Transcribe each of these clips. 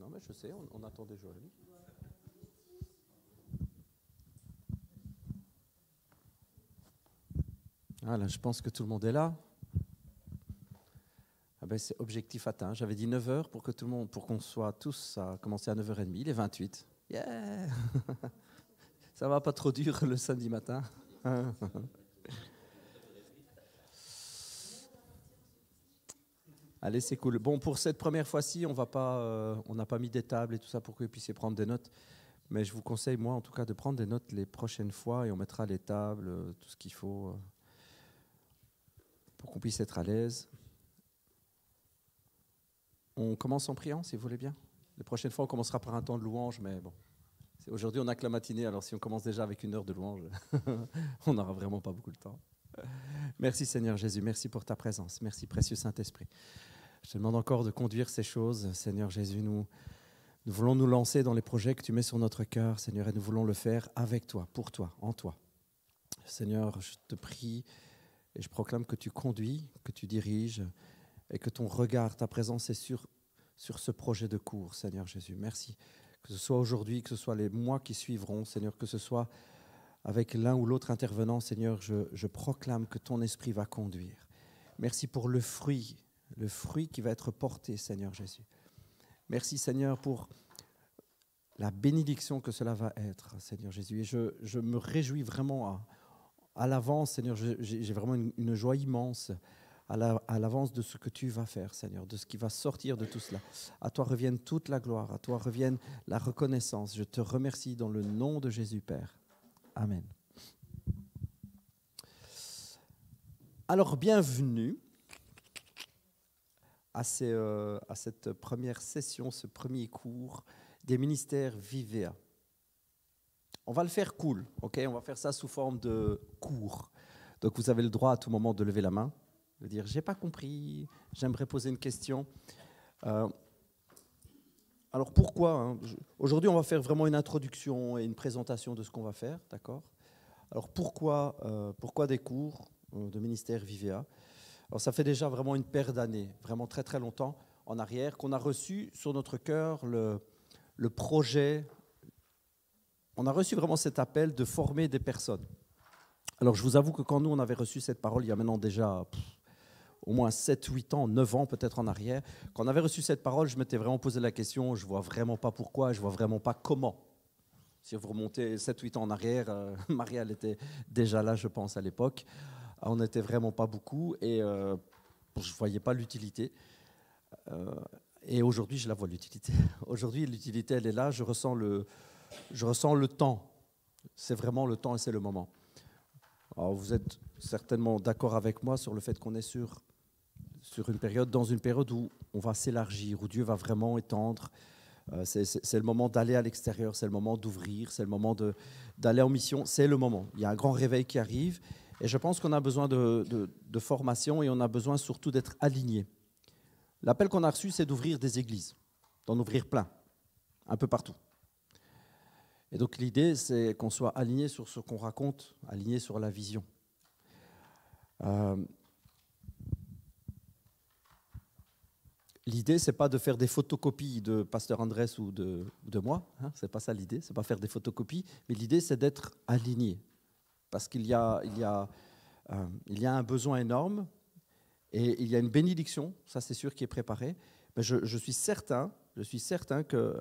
Non, mais je sais, on attendait Joël. Voilà, je pense que tout le monde est là. Ah ben, c'est objectif atteint. J'avais dit 9 heures pour que tout le monde, pour qu'on soit tous à commencer à 9h30. Il est 28. Yeah. Ça va pas trop dur le samedi matin. Allez, c'est cool. Bon, pour cette première fois-ci, on n'a pas mis des tables et tout ça pour que vous puissiez prendre des notes. Mais je vous conseille, moi, en tout cas, de prendre des notes les prochaines fois et on mettra les tables, tout ce qu'il faut pour qu'on puisse être à l'aise. On commence en priant, si vous voulez bien. Les prochaines fois, on commencera par un temps de louange, mais bon. Aujourd'hui, on n'a que la matinée, alors si on commence déjà avec 1 heure de louange, on n'aura vraiment pas beaucoup de temps. Merci Seigneur Jésus, merci pour ta présence. Merci précieux Saint-Esprit. Je te demande encore de conduire ces choses. Seigneur Jésus, nous voulons nous lancer dans les projets que tu mets sur notre cœur, Seigneur, et nous voulons le faire avec toi, pour toi, en toi. Seigneur, je te prie et je proclame que tu conduis, que tu diriges et que ton regard, ta présence est sur ce projet de cours, Seigneur Jésus. Merci. Que ce soit aujourd'hui, que ce soit les mois qui suivront, Seigneur, que ce soit avec l'un ou l'autre intervenant, Seigneur, je proclame que ton esprit va conduire. Merci pour le fruit qui va être porté, Seigneur Jésus. Merci, Seigneur, pour la bénédiction que cela va être, Seigneur Jésus. Et je me réjouis vraiment à l'avance, Seigneur. J'ai vraiment une joie immense à l'avance de ce que tu vas faire, Seigneur, de ce qui va sortir de tout cela. À toi revienne toute la gloire, à toi revienne la reconnaissance. Je te remercie dans le nom de Jésus, Père. Amen. Alors, bienvenue à cette première session, ce premier cours des ministères Vivea. On va le faire cool, ok? On va faire ça sous forme de cours. Donc, vous avez le droit à tout moment de lever la main, de dire « j'ai pas compris, j'aimerais poser une question ». Alors pourquoi Aujourd'hui, on va faire vraiment une introduction et une présentation de ce qu'on va faire, d'accord? Alors pourquoi des cours de ministère Vivea? Alors ça fait déjà vraiment une paire d'années, vraiment très très longtemps en arrière, qu'on a reçu sur notre cœur le projet. On a reçu vraiment cet appel de former des personnes. Alors je vous avoue que quand nous on avait reçu cette parole, il y a maintenant déjà au moins 7, 8 ans, 9 ans peut-être en arrière, quand on avait reçu cette parole, je m'étais vraiment posé la question, je ne vois vraiment pas pourquoi, je ne vois vraiment pas comment. Si vous remontez 7, 8 ans en arrière, Maria elle était déjà là, je pense, à l'époque. On n'était vraiment pas beaucoup et je ne voyais pas l'utilité. Et aujourd'hui, je la vois, l'utilité. Aujourd'hui, l'utilité, elle est là, je ressens le temps. C'est vraiment le temps et c'est le moment. Alors, vous êtes certainement d'accord avec moi sur le fait qu'on est dans une période où on va s'élargir, où Dieu va vraiment étendre. C'est le moment d'aller à l'extérieur, c'est le moment d'ouvrir, c'est le moment d'aller en mission, c'est le moment. Il y a un grand réveil qui arrive et je pense qu'on a besoin de formation et on a besoin surtout d'être aligné. L'appel qu'on a reçu, c'est d'ouvrir des églises, d'en ouvrir plein, un peu partout. Et donc l'idée, c'est qu'on soit aligné sur ce qu'on raconte, aligné sur la vision. L'idée, ce n'est pas de faire des photocopies de Pasteur Andrés ou de moi, hein, ce n'est pas ça l'idée, ce n'est pas faire des photocopies, mais l'idée, c'est d'être aligné. Parce qu'il y a un besoin énorme et il y a une bénédiction, ça c'est sûr, qui est préparée. Mais je suis certain que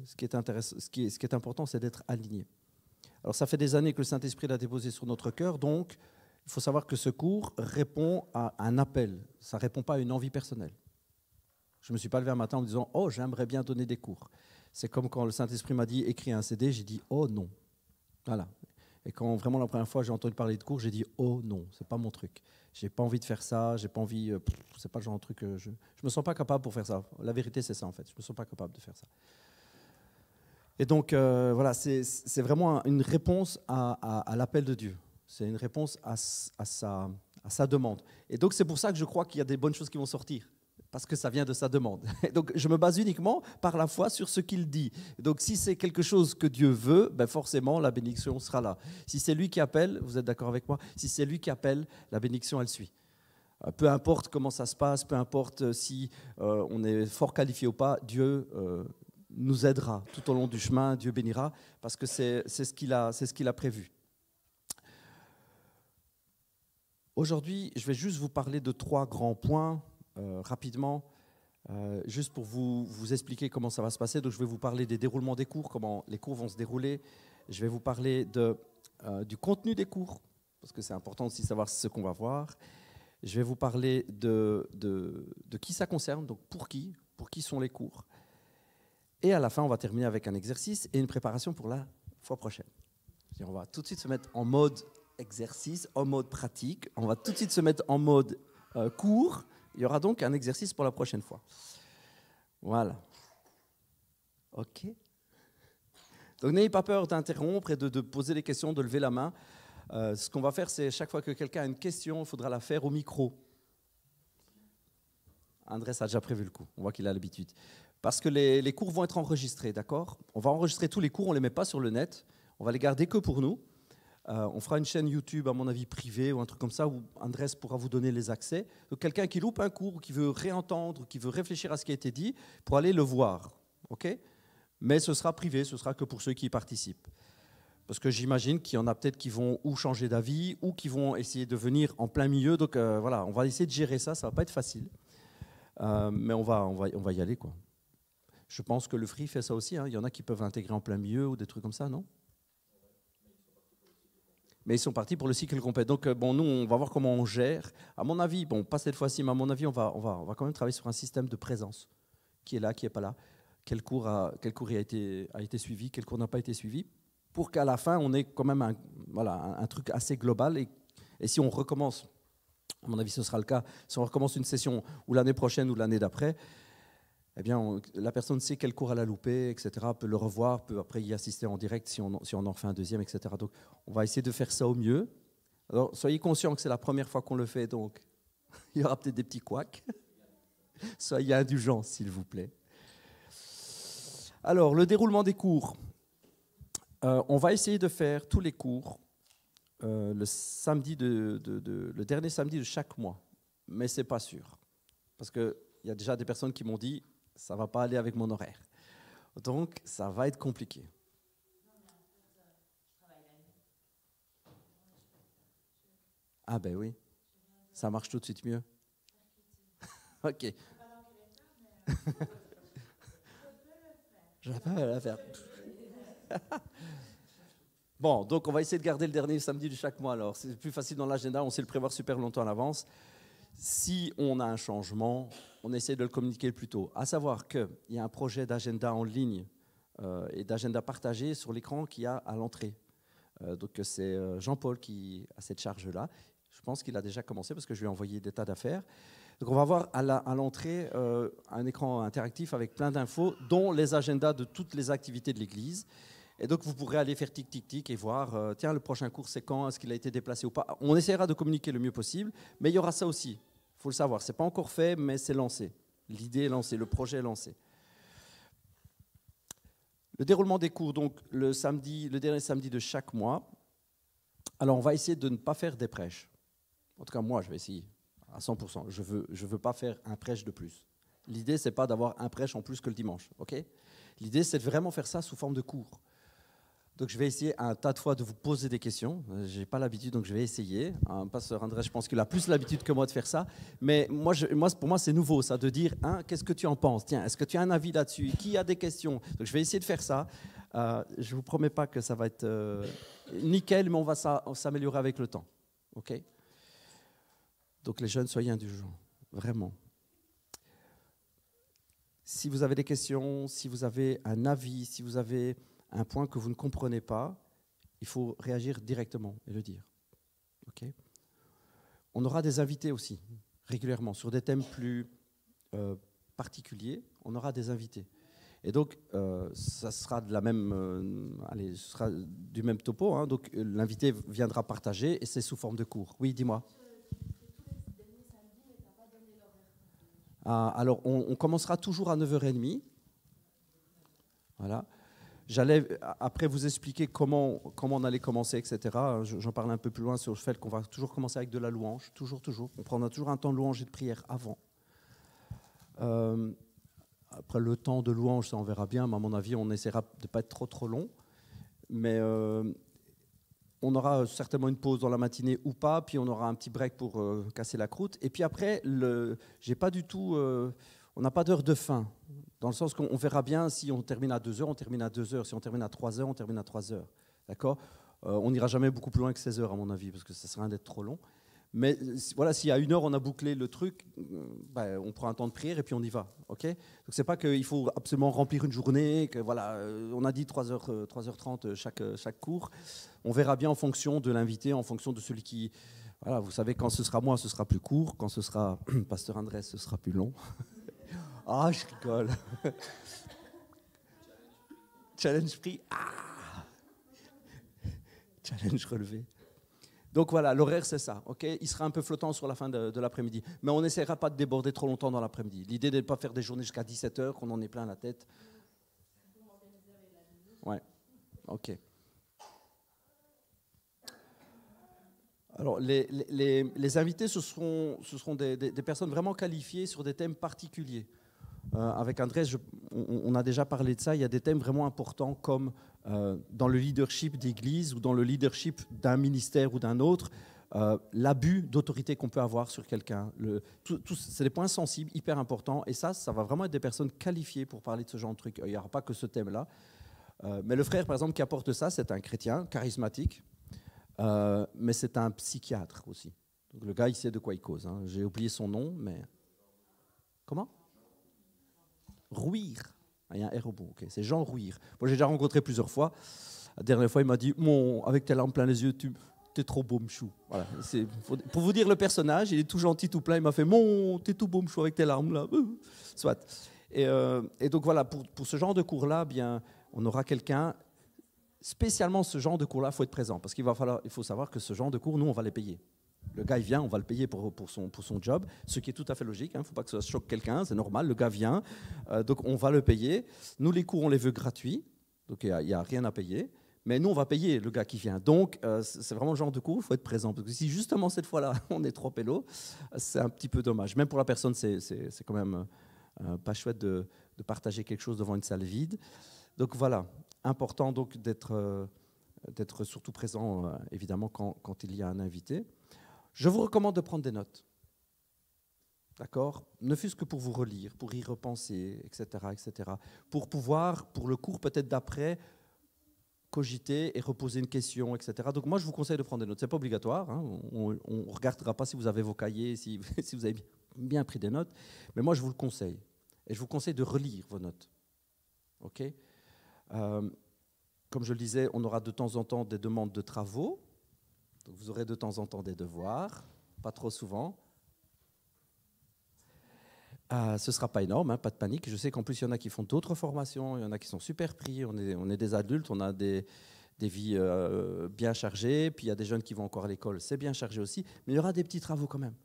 ce qui est important, c'est d'être aligné. Alors ça fait des années que le Saint-Esprit l'a déposé sur notre cœur, donc il faut savoir que ce cours répond à un appel, ça ne répond pas à une envie personnelle. Je ne me suis pas levé un matin en me disant « Oh, j'aimerais bien donner des cours ». C'est comme quand le Saint-Esprit m'a dit « Écris un CD », j'ai dit « Oh non ». Voilà. Et quand vraiment la première fois j'ai entendu parler de cours, j'ai dit « Oh non, ce n'est pas mon truc. Je n'ai pas envie de faire ça, j'ai pas envie, c'est pas le genre de truc, je ne me sens pas capable pour faire ça. La vérité, c'est ça en fait, je ne me sens pas capable de faire ça. » Et donc voilà, c'est vraiment une réponse à l'appel de Dieu. C'est une réponse à sa demande. Et donc c'est pour ça que je crois qu'il y a des bonnes choses qui vont sortir. Parce que ça vient de sa demande. Donc, je me base uniquement par la foi sur ce qu'il dit. Donc, si c'est quelque chose que Dieu veut, ben forcément, la bénédiction sera là. Si c'est lui qui appelle, vous êtes d'accord avec moi? Si c'est lui qui appelle, la bénédiction, elle suit. Peu importe comment ça se passe, peu importe si on est fort qualifié ou pas, Dieu nous aidera tout au long du chemin, Dieu bénira, parce que c'est ce qu'il a prévu. Aujourd'hui, je vais juste vous parler de 3 grands points rapidement, juste pour vous expliquer comment ça va se passer. Donc, je vais vous parler des déroulements des cours, comment les cours vont se dérouler. Je vais vous parler du contenu des cours, parce que c'est important aussi de savoir ce qu'on va voir. Je vais vous parler de qui ça concerne, donc pour qui sont les cours. Et à la fin, on va terminer avec un exercice et une préparation pour la fois prochaine. Et on va tout de suite se mettre en mode exercice, en mode pratique. On va tout de suite se mettre en mode cours. Il y aura donc un exercice pour la prochaine fois. Voilà. OK. Donc n'ayez pas peur d'interrompre et de poser des questions, de lever la main. Ce qu'on va faire, c'est chaque fois que quelqu'un a une question, il faudra la faire au micro. Andrés a déjà prévu le coup. On voit qu'il a l'habitude. Parce que les cours vont être enregistrés, d'accord ? On va enregistrer tous les cours, on ne les met pas sur le net. On va les garder que pour nous. On fera une chaîne YouTube, à mon avis, privée ou un truc comme ça, où Andrés pourra vous donner les accès. Donc, quelqu'un qui loupe un cours, qui veut réentendre, qui veut réfléchir à ce qui a été dit, pour aller le voir. OK ? Mais ce sera privé, ce sera que pour ceux qui y participent. Parce que j'imagine qu'il y en a peut-être qui vont ou changer d'avis, ou qui vont essayer de venir en plein milieu. Donc voilà, on va essayer de gérer ça, ça ne va pas être facile. Mais on va y aller, quoi. Je pense que le Free fait ça aussi. Hein. Il y en a qui peuvent l'intégrer en plein milieu ou des trucs comme ça, non ? Mais ils sont partis pour le cycle complet. Donc, bon, nous, on va voir comment on gère. À mon avis, bon, pas cette fois-ci, mais à mon avis, on va quand même travailler sur un système de présence. Qui est là, qui n'est pas là. Quel cours a été suivi, quel cours n'a pas été suivi. Pour qu'à la fin, on ait quand même un truc assez global. Et si on recommence, à mon avis, ce sera le cas, si on recommence une session ou l'année prochaine ou l'année d'après, eh bien, la personne sait quel cours elle a loupé, etc., peut le revoir, peut après y assister en direct si on en fait un deuxième, etc. Donc, on va essayer de faire ça au mieux. Alors, soyez conscients que c'est la première fois qu'on le fait, donc il y aura peut-être des petits couacs. Soyez indulgents, s'il vous plaît. Alors, le déroulement des cours. On va essayer de faire tous les cours le dernier samedi de chaque mois, mais ce n'est pas sûr. Parce qu'il y a déjà des personnes qui m'ont dit ça ne va pas aller avec mon horaire. Donc, ça va être compliqué. Ah ben oui, ça marche tout de suite mieux. OK. Je vais pas la faire. Bon, donc on va essayer de garder le dernier samedi de chaque mois. Alors, c'est plus facile dans l'agenda, on sait le prévoir super longtemps à l'avance. Si on a un changement, on essaie de le communiquer le plus tôt. À savoir qu'il y a un projet d'agenda en ligne et d'agenda partagé sur l'écran qu'il y a à l'entrée. Donc c'est Jean-Paul qui a cette charge-là. Je pense qu'il a déjà commencé parce que je lui ai envoyé des tas d'affaires. Donc on va voir à l'entrée un écran interactif avec plein d'infos, dont les agendas de toutes les activités de l'Église. Et donc vous pourrez aller faire tic-tic-tic et voir, tiens, le prochain cours c'est quand, est-ce qu'il a été déplacé ou pas. On essaiera de communiquer le mieux possible, mais il y aura ça aussi. Il faut le savoir, ce n'est pas encore fait, mais c'est lancé. L'idée est lancée, le projet est lancé. Le déroulement des cours, donc le dernier samedi de chaque mois. Alors on va essayer de ne pas faire des prêches. En tout cas, moi, je vais essayer à 100%. Je veux pas faire un prêche de plus. L'idée, c'est pas d'avoir un prêche en plus que le dimanche. Okay ? L'idée, c'est de vraiment faire ça sous forme de cours. Donc, je vais essayer un tas de fois de vous poser des questions. Je n'ai pas l'habitude, donc je vais essayer. Pasteur André, je pense qu'il a plus l'habitude que moi de faire ça. Mais pour moi, c'est nouveau, ça, de dire, qu'est-ce que tu en penses ? Tiens, est-ce que tu as un avis là-dessus ? Qui a des questions ? Donc, je vais essayer de faire ça. Je ne vous promets pas que ça va être nickel, mais on va s'améliorer avec le temps. OK ? Donc, les jeunes, soyez indulgents. Vraiment. Si vous avez des questions, si vous avez un avis, si vous avez un point que vous ne comprenez pas, il faut réagir directement et le dire. Okay ? On aura des invités aussi, régulièrement, sur des thèmes plus particuliers. On aura des invités. Et donc, ça sera ce sera du même topo. Hein, donc, l'invité viendra partager et c'est sous forme de cours. Oui, dis-moi. Alors, on commencera toujours à 9h30. Voilà. J'allais après vous expliquer comment on allait commencer, etc. J'en parle un peu plus loin sur le fait qu'on va toujours commencer avec de la louange, toujours. On prendra toujours un temps de louange et de prière avant. Après le temps de louange, ça on verra bien, mais à mon avis, on essaiera de ne pas être trop long. Mais on aura certainement une pause dans la matinée ou pas, puis on aura un petit break pour casser la croûte. Et puis après, j'ai pas du tout, on n'a pas d'heure de fin, dans le sens qu'on verra bien si on termine à 2 heures, on termine à 2 heures. Si on termine à 3 heures, on termine à 3 heures. D'accord ? On n'ira jamais beaucoup plus loin que 16 heures, à mon avis, parce que ça sert à rien d'être trop long. Mais voilà, si à 1 heure on a bouclé le truc, on prend un temps de prière et puis on y va. Ok ? Donc c'est pas qu'il faut absolument remplir une journée, que voilà, on a dit 3h30 chaque cours. On verra bien en fonction de l'invité, en fonction de celui qui. Voilà, vous savez, quand ce sera moi, ce sera plus court. Quand ce sera Pasteur Andrés, ce sera plus long. Ah, je rigole. Challenge pris. Ah. Challenge relevé. Donc voilà, l'horaire c'est ça, ok ? Il sera un peu flottant sur la fin de l'après-midi. Mais on n'essaiera pas de déborder trop longtemps dans l'après-midi. L'idée n'est pas de faire des journées jusqu'à 17h, qu'on en ait plein la tête. Ouais, ok. Alors les invités, ce seront des personnes vraiment qualifiées sur des thèmes particuliers. Avec Andrés, on a déjà parlé de ça, il y a des thèmes vraiment importants comme dans le leadership d'église ou dans le leadership d'un ministère ou d'un autre, l'abus d'autorité qu'on peut avoir sur quelqu'un. C'est des points sensibles, hyper importants, et ça va vraiment être des personnes qualifiées pour parler de ce genre de truc. Il n'y aura pas que ce thème-là. Mais le frère, par exemple, qui apporte ça, c'est un chrétien charismatique, mais c'est un psychiatre aussi. Donc, le gars, il sait de quoi il cause. Hein. J'ai oublié son nom, mais... Comment ? Rouir. Ah, il y a un R au bout, okay. C'est Jean Rouir. Moi, j'ai déjà rencontré plusieurs fois. La dernière fois, il m'a dit avec tes larmes plein les yeux, t'es trop beau, mchou. Voilà. Pour vous dire le personnage, il est tout gentil, tout plein. Il m'a fait t'es tout beau, mchou, avec tes larmes là. Soit. Et donc voilà, pour ce genre de cours-là, bien, on aura quelqu'un. Spécialement ce genre de cours-là, il faut être présent. Parce il faut savoir que ce genre de cours, nous, on va les payer. Le gars, il vient, on va le payer pour son job, ce qui est tout à fait logique. Il ne faut pas que ça choque quelqu'un, c'est normal. Le gars vient, donc on va le payer. Nous, les cours, on les veut gratuits, donc il n'y a rien à payer. Mais nous, on va payer le gars qui vient. Donc, c'est vraiment le genre de cours où il faut être présent. Parce que si justement cette fois-là, on est trop pélo, c'est un petit peu dommage. Même pour la personne, c'est quand même pas chouette de partager quelque chose devant une salle vide. Donc voilà, important donc d'être surtout présent, évidemment, quand il y a un invité. Je vous recommande de prendre des notes, d'accord ? Ne fût-ce que pour vous relire, pour y repenser, etc., etc. Pour pouvoir, pour le cours peut-être d'après, cogiter et reposer une question, etc. Donc moi, je vous conseille de prendre des notes. Ce n'est pas obligatoire, hein. On ne regardera pas si vous avez vos cahiers, si vous avez bien pris des notes, mais moi, je vous le conseille. Et je vous conseille de relire vos notes, ok ? Comme je le disais, on aura de temps en temps des demandes de travaux. Donc vous aurez de temps en temps des devoirs, pas trop souvent. Ce ne sera pas énorme, hein, pas de panique. Je sais qu'en plus, il y en a qui font d'autres formations, il y en a qui sont super pris. On est des adultes, on a des vies bien chargées, puis il y a des jeunes qui vont encore à l'école, c'est bien chargé aussi. Mais il y aura des petits travaux quand même,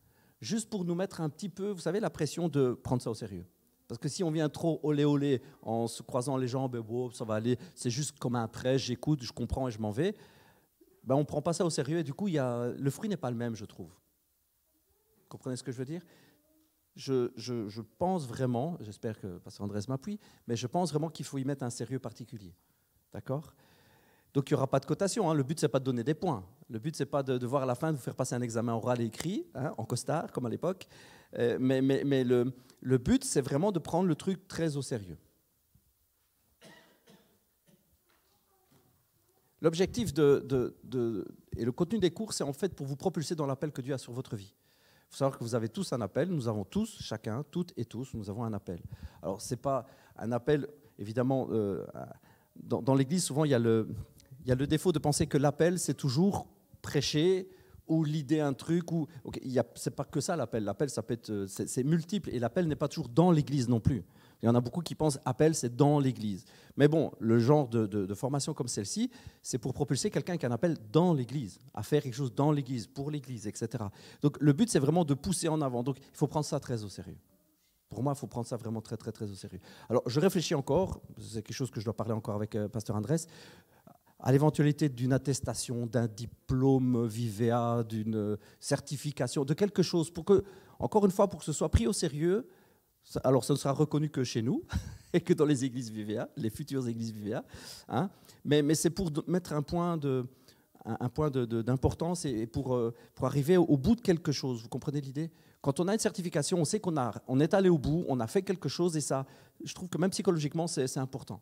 juste pour nous mettre un petit peu, vous savez, la pression de prendre ça au sérieux. Parce que si on vient trop olé en se croisant les jambes, ça va aller, c'est juste comme un prêche, j'écoute, je comprends et je m'en vais. On ne prend pas ça au sérieux et du coup, le fruit n'est pas le même, je trouve. Vous comprenez ce que je veux dire ? Je pense vraiment, j'espère que Pasteur Andrés m'appuie, mais je pense vraiment qu'il faut y mettre un sérieux particulier. D'accord ? Donc, il n'y aura pas de cotation. Hein. Le but, ce n'est pas de donner des points. Le but, ce n'est pas de voir à la fin de vous faire passer un examen oral et écrit, hein, en costard, comme à l'époque. Mais le but, c'est vraiment de prendre le truc très au sérieux. L'objectif et le contenu des cours, c'est en fait pour vous propulser dans l'appel que Dieu a sur votre vie. Il faut savoir que vous avez tous un appel, nous avons tous, chacun, toutes et tous, nous avons un appel. Alors, ce n'est pas un appel, évidemment, dans l'Église, souvent, il y a le défaut de penser que l'appel, c'est toujours prêcher ou l'idée un truc. Ce n'est pas que ça l'appel. L'appel, ça peut être, c'est multiple, et l'appel n'est pas toujours dans l'Église non plus. Il y en a beaucoup qui pensent appel, c'est dans l'Église. Mais bon, le genre de formation comme celle-ci, c'est pour propulser quelqu'un qui a un appel dans l'Église, à faire quelque chose dans l'Église, pour l'Église, etc. Donc le but, c'est vraiment de pousser en avant. Donc il faut prendre ça très au sérieux. Pour moi, il faut prendre ça vraiment très, très, très au sérieux. Alors, je réfléchis encore, c'est quelque chose que je dois parler encore avec Pasteur Andrés, à l'éventualité d'une attestation, d'un diplôme Vivea, d'une certification, de quelque chose, pour que, encore une fois, pour que ce soit pris au sérieux. Alors, ça ne sera reconnu que chez nous et que dans les églises Vivea, les futures églises Vivea. Hein, mais c'est pour mettre un point d'importance et pour arriver au bout de quelque chose. Vous comprenez l'idée? Quand on a une certification, on sait on est allé au bout, on a fait quelque chose et ça, je trouve que même psychologiquement, c'est important.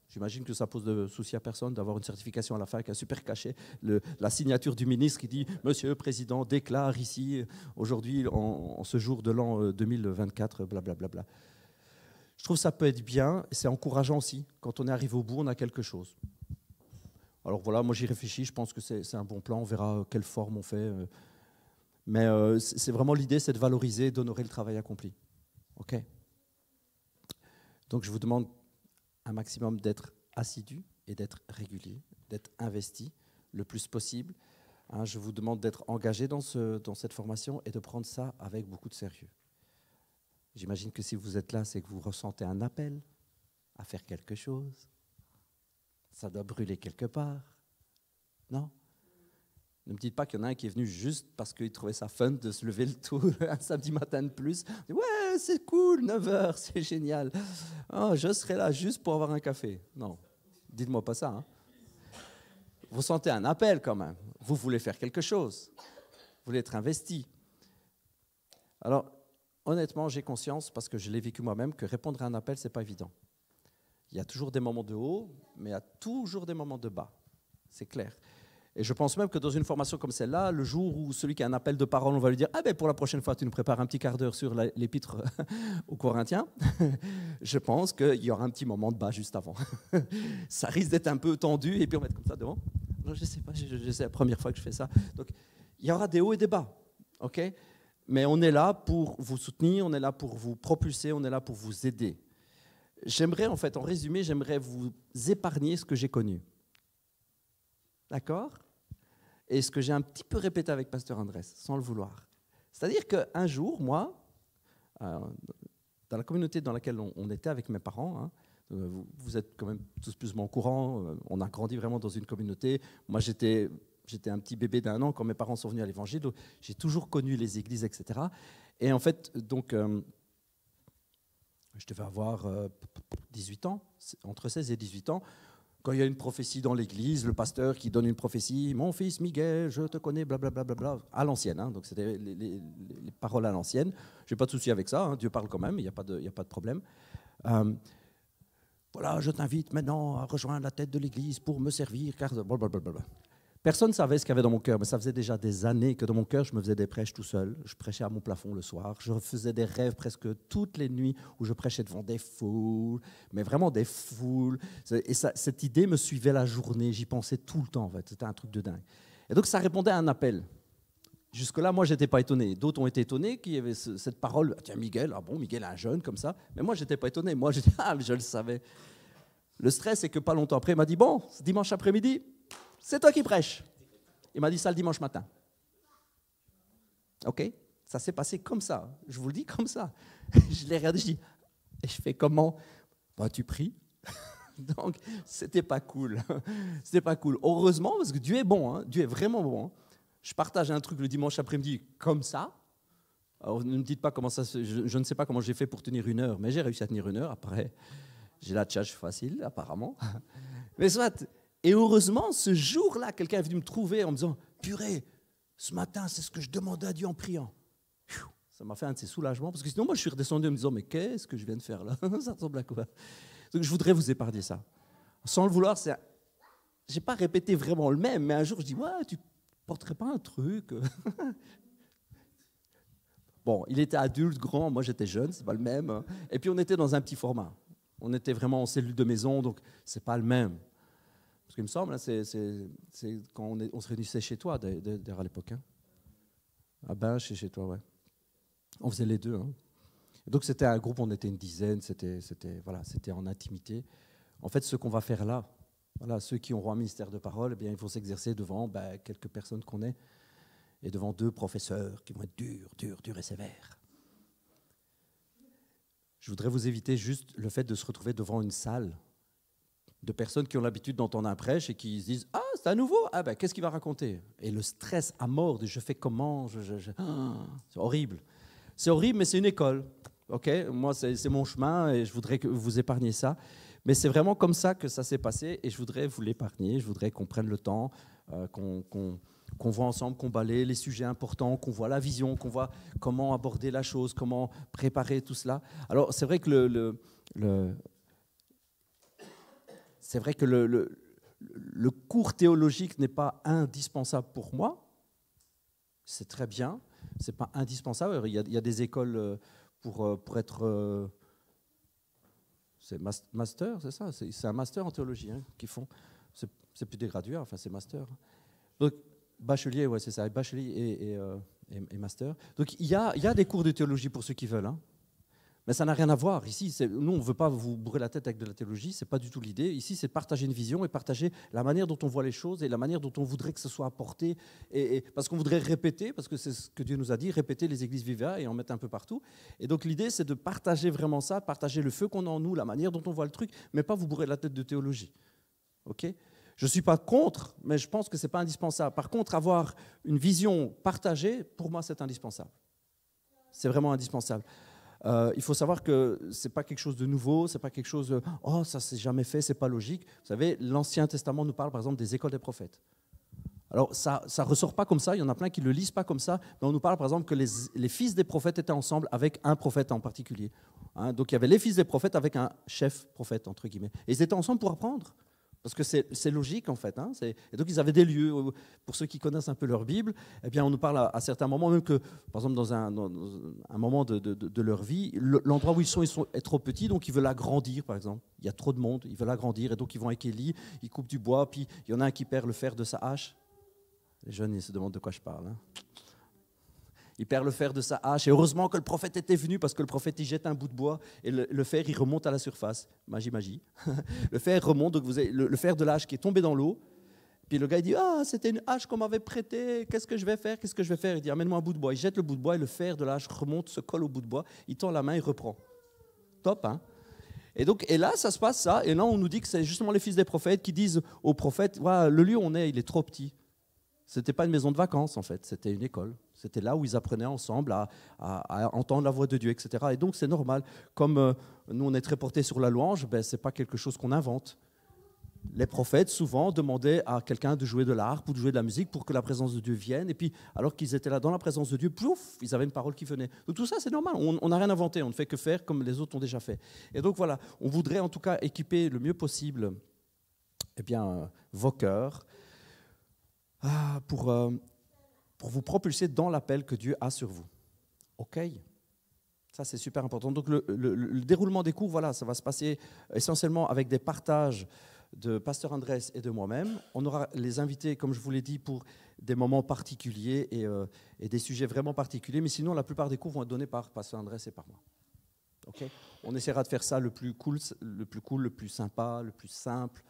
J'imagine que ça pose de souci à personne d'avoir une certification à la fin avec un super cachet, la signature du ministre qui dit « Monsieur le Président déclare ici, aujourd'hui, en ce jour de l'an 2024, blablabla ». Je trouve que ça peut être bien, et c'est encourageant aussi. Quand on est arrivé au bout, on a quelque chose. Alors voilà, moi j'y réfléchis, je pense que c'est un bon plan, on verra quelle forme on fait. Mais c'est vraiment l'idée, c'est de valoriser, d'honorer le travail accompli. OK ? Donc je vous demande un maximum d'être assidu et d'être régulier, d'être investi le plus possible. Hein, je vous demande d'être engagé dans cette formation et de prendre ça avec beaucoup de sérieux. J'imagine que si vous êtes là, c'est que vous ressentez un appel à faire quelque chose. Ça doit brûler quelque part. Non ? Ne me dites pas qu'il y en a un qui est venu juste parce qu'il trouvait ça fun de se lever le tout un samedi matin de plus. Ouais, c'est cool, 9h, c'est génial. Oh, je serai là juste pour avoir un café. Non, dites-moi pas ça. Hein. Vous sentez un appel quand même. Vous voulez faire quelque chose. Vous voulez être investi. Alors, honnêtement, j'ai conscience, parce que je l'ai vécu moi-même, que répondre à un appel, ce n'est pas évident. Il y a toujours des moments de haut, mais il y a toujours des moments de bas. C'est clair. Et je pense même que dans une formation comme celle-là, le jour où celui qui a un appel de parole, on va lui dire « Ah ben pour la prochaine fois, tu nous prépares un petit quart d'heure sur l'épître aux Corinthiens », je pense qu'il y aura un petit moment de bas juste avant. Ça risque d'être un peu tendu, et puis on va être comme ça devant. Non, je ne sais pas, c'est la première fois que je fais ça. Donc, il y aura des hauts et des bas, ok ? Mais on est là pour vous soutenir, on est là pour vous propulser, on est là pour vous aider. J'aimerais, en fait, en résumé, j'aimerais vous épargner ce que j'ai connu. D'accord ? Et ce que j'ai un petit peu répété avec Pasteur Andrés, sans le vouloir. C'est-à-dire qu'un jour, moi, dans la communauté dans laquelle on était avec mes parents, hein, vous êtes quand même tous plus ou moins au courant, on a grandi vraiment dans une communauté. Moi, j'étais un petit bébé d'1 an quand mes parents sont venus à l'évangile, donc j'ai toujours connu les églises, etc. Et en fait, donc, je devais avoir 18 ans, entre 16 et 18 ans. Quand il y a une prophétie dans l'église, le pasteur qui donne une prophétie, « Mon fils Miguel, je te connais, blablabla, bla, bla, bla, à l'ancienne. Hein, » donc c'était les paroles à l'ancienne. Je n'ai pas de souci avec ça, hein, Dieu parle quand même, il n'y a pas de problème. Voilà, je t'invite maintenant à rejoindre la tête de l'église pour me servir, car... Blablabla. Personne ne savait ce qu'il y avait dans mon cœur, mais ça faisait déjà des années que dans mon cœur, je me faisais des prêches tout seul. Je prêchais à mon plafond le soir. Je faisais des rêves presque toutes les nuits où je prêchais devant des foules, mais vraiment des foules. Et cette idée me suivait la journée. J'y pensais tout le temps, en fait. C'était un truc de dingue. Et donc, ça répondait à un appel. Jusque-là, moi, je n'étais pas étonné. D'autres ont été étonnés qu'il y avait cette parole. Tiens, Miguel, ah bon, Miguel, un jeune comme ça. Mais moi, je n'étais pas étonné. Moi, je dis, ah, mais je le savais. Le stress, c'est que pas longtemps après, il m'a dit, bon, dimanche après-midi, c'est toi qui prêches. Il m'a dit ça le dimanche matin. OK ? Ça s'est passé comme ça. Je vous le dis comme ça. Je l'ai regardé, je dis, et je fais comment ? Bah, tu pries. Donc, c'était pas cool. C'était pas cool. Heureusement, parce que Dieu est bon. Hein. Dieu est vraiment bon. Hein. Je partage un truc le dimanche après-midi comme ça. Alors, ne me dites pas comment ça je ne sais pas comment j'ai fait pour tenir 1 heure, mais j'ai réussi à tenir 1 heure. Après, j'ai la tchatche facile, apparemment. Mais soit... Et heureusement, ce jour-là, quelqu'un est venu me trouver en me disant « Purée, ce matin, c'est ce que je demandais à Dieu en priant. » Ça m'a fait un de ces soulagements, parce que sinon, moi, je suis redescendu en me disant « Mais qu'est-ce que je viens de faire là ?» Ça ressemble à quoi ? Donc, je voudrais vous épargner ça. Sans le vouloir, je n'ai pas répété vraiment le même, mais un jour, je dis « Ouais, tu ne porterais pas un truc ?» Bon, il était adulte, grand, moi, j'étais jeune, c'est pas le même. Hein. Et puis, on était dans un petit format. On était vraiment en cellule de maison, donc c'est pas le même. Ce qui me semble, c'est quand on se réunissait chez toi, d'ailleurs à l'époque. Hein. Ah ben, chez toi, ouais. On faisait les deux. Hein. Donc c'était un groupe, on était une dizaine, c'était en intimité. En fait, ce qu'on va faire là, voilà, ceux qui auront un ministère de parole, eh bien, il faut s'exercer devant quelques personnes qu'on est, et devant 2 professeurs qui vont être durs et sévères. je voudrais vous éviter juste le fait de se retrouver devant une salle de personnes qui ont l'habitude d'entendre un prêche et qui se disent « Ah, c'est à nouveau? Ah ben, qu'est-ce qu'il va raconter ?» Et le stress à mort de « Je fais comment ?» C'est horrible. C'est horrible, mais c'est une école. Okay, moi, c'est mon chemin et je voudrais que vous épargniez ça. Mais c'est vraiment comme ça que ça s'est passé et je voudrais vous l'épargner. Je voudrais qu'on prenne le temps, qu'on voit ensemble, qu'on balaye les sujets importants, qu'on voit la vision, qu'on voit comment aborder la chose, comment préparer tout cela. Alors, c'est vrai que c'est vrai que le cours théologique n'est pas indispensable pour moi. C'est très bien, ce n'est pas indispensable. Il y a des écoles pour être... c'est master, c'est ça? C'est un master en théologie qu'ils font. C'est plus des gradués, enfin c'est master. Donc, bachelier, ouais, c'est ça, bachelier et master. Donc il y a des cours de théologie pour ceux qui veulent. Hein. Mais ça n'a rien à voir. Ici, nous, on ne veut pas vous bourrer la tête avec de la théologie, ce n'est pas du tout l'idée. Ici, c'est partager une vision et partager la manière dont on voit les choses et la manière dont on voudrait que ce soit apporté. Parce qu'on voudrait répéter, parce que c'est ce que Dieu nous a dit, répéter les églises Vivea et en mettre un peu partout. Et donc l'idée, c'est de partager vraiment ça, partager le feu qu'on a en nous, la manière dont on voit le truc, mais pas vous bourrer la tête de théologie. Okay ? Je ne suis pas contre, mais je pense que ce n'est pas indispensable. Par contre, avoir une vision partagée, pour moi, c'est indispensable. C'est vraiment indispensable. Il faut savoir que ce n'est pas quelque chose de nouveau, ce n'est pas quelque chose de « Oh, ça ne s'est jamais fait, ce n'est pas logique ». Vous savez, l'Ancien Testament nous parle par exemple des écoles des prophètes. Alors, ça ne ressort pas comme ça, il y en a plein qui ne le lisent pas comme ça, mais on nous parle par exemple que les fils des prophètes étaient ensemble avec un prophète en particulier. Hein, donc, il y avait les fils des prophètes avec un chef prophète, entre guillemets. Et ils étaient ensemble pour apprendre. Parce que c'est logique, en fait. Hein, et donc, ils avaient des lieux. Pour ceux qui connaissent un peu leur Bible, eh bien, on nous parle à certains moments, même que, par exemple, dans un moment de leur vie, l'endroit où ils sont est trop petit, donc ils veulent agrandir, par exemple. Il y a trop de monde, ils veulent agrandir, et donc ils vont avec Élie, ils coupent du bois, puis il y en a un qui perd le fer de sa hache. Les jeunes, ils se demandent de quoi je parle. Hein. Il perd le fer de sa hache. Et heureusement que le prophète était venu, parce que le prophète, il jette un bout de bois et le fer, il remonte à la surface. Magie, magie. Le fer remonte, donc vous avez le fer de la hache qui est tombé dans l'eau. Puis le gars, il dit « Ah, c'était une hache qu'on m'avait prêtée. Qu'est-ce que je vais faire? Qu'est-ce que je vais faire ?» Il dit « Amène-moi un bout de bois. » Il jette le bout de bois et le fer de la hache remonte, se colle au bout de bois. Il tend la main, il reprend. Top, hein? Et là, ça se passe ça. Et là, on nous dit que c'est justement les fils des prophètes qui disent aux prophètes « Le lieu où on est, il est trop petit. » Ce n'était pas une maison de vacances, en fait, c'était une école. C'était là où ils apprenaient ensemble à entendre la voix de Dieu, etc. Et donc, c'est normal. Comme nous, on est très portés sur la louange, ben, ce n'est pas quelque chose qu'on invente. Les prophètes, souvent, demandaient à quelqu'un de jouer de l'harpe ou de jouer de la musique pour que la présence de Dieu vienne. Et puis, alors qu'ils étaient là dans la présence de Dieu, pouf, ils avaient une parole qui venait. Donc, tout ça, c'est normal. On n'a rien inventé. On ne fait que faire comme les autres ont déjà fait. Et donc, voilà, on voudrait en tout cas équiper le mieux possible vos cœurs, pour vous propulser dans l'appel que Dieu a sur vous. OK? Ça, c'est super important. Donc, le déroulement des cours, voilà, ça va se passer essentiellement avec des partages de Pasteur Andrés et de moi-même. On aura les invités, comme je vous l'ai dit, pour des moments particuliers et des sujets vraiment particuliers. Mais sinon, la plupart des cours vont être donnés par Pasteur Andrés et par moi. OK? On essaiera de faire ça le plus cool, le plus sympa, le plus simple,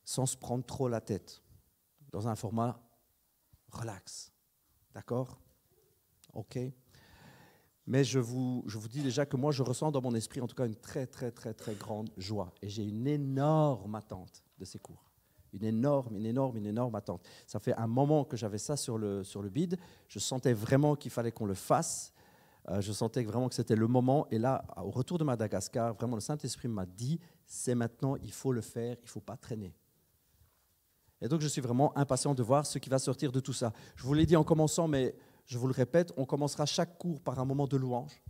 sans se prendre trop la tête. Dans un format relax. D'accord? OK. Mais je vous dis déjà que moi, je ressens dans mon esprit, en tout cas, une très, très, très, très grande joie. Et j'ai une énorme attente de ces cours. Une énorme attente. Ça fait un moment que j'avais ça sur le bid. Je sentais vraiment qu'il fallait qu'on le fasse. Je sentais vraiment que c'était le moment. Et là, au retour de Madagascar, vraiment, le Saint-Esprit m'a dit, c'est maintenant, il faut le faire, il ne faut pas traîner. Et donc, je suis vraiment impatient de voir ce qui va sortir de tout ça. Je vous l'ai dit en commençant, mais je vous le répète, on commencera chaque cours par un moment de louange.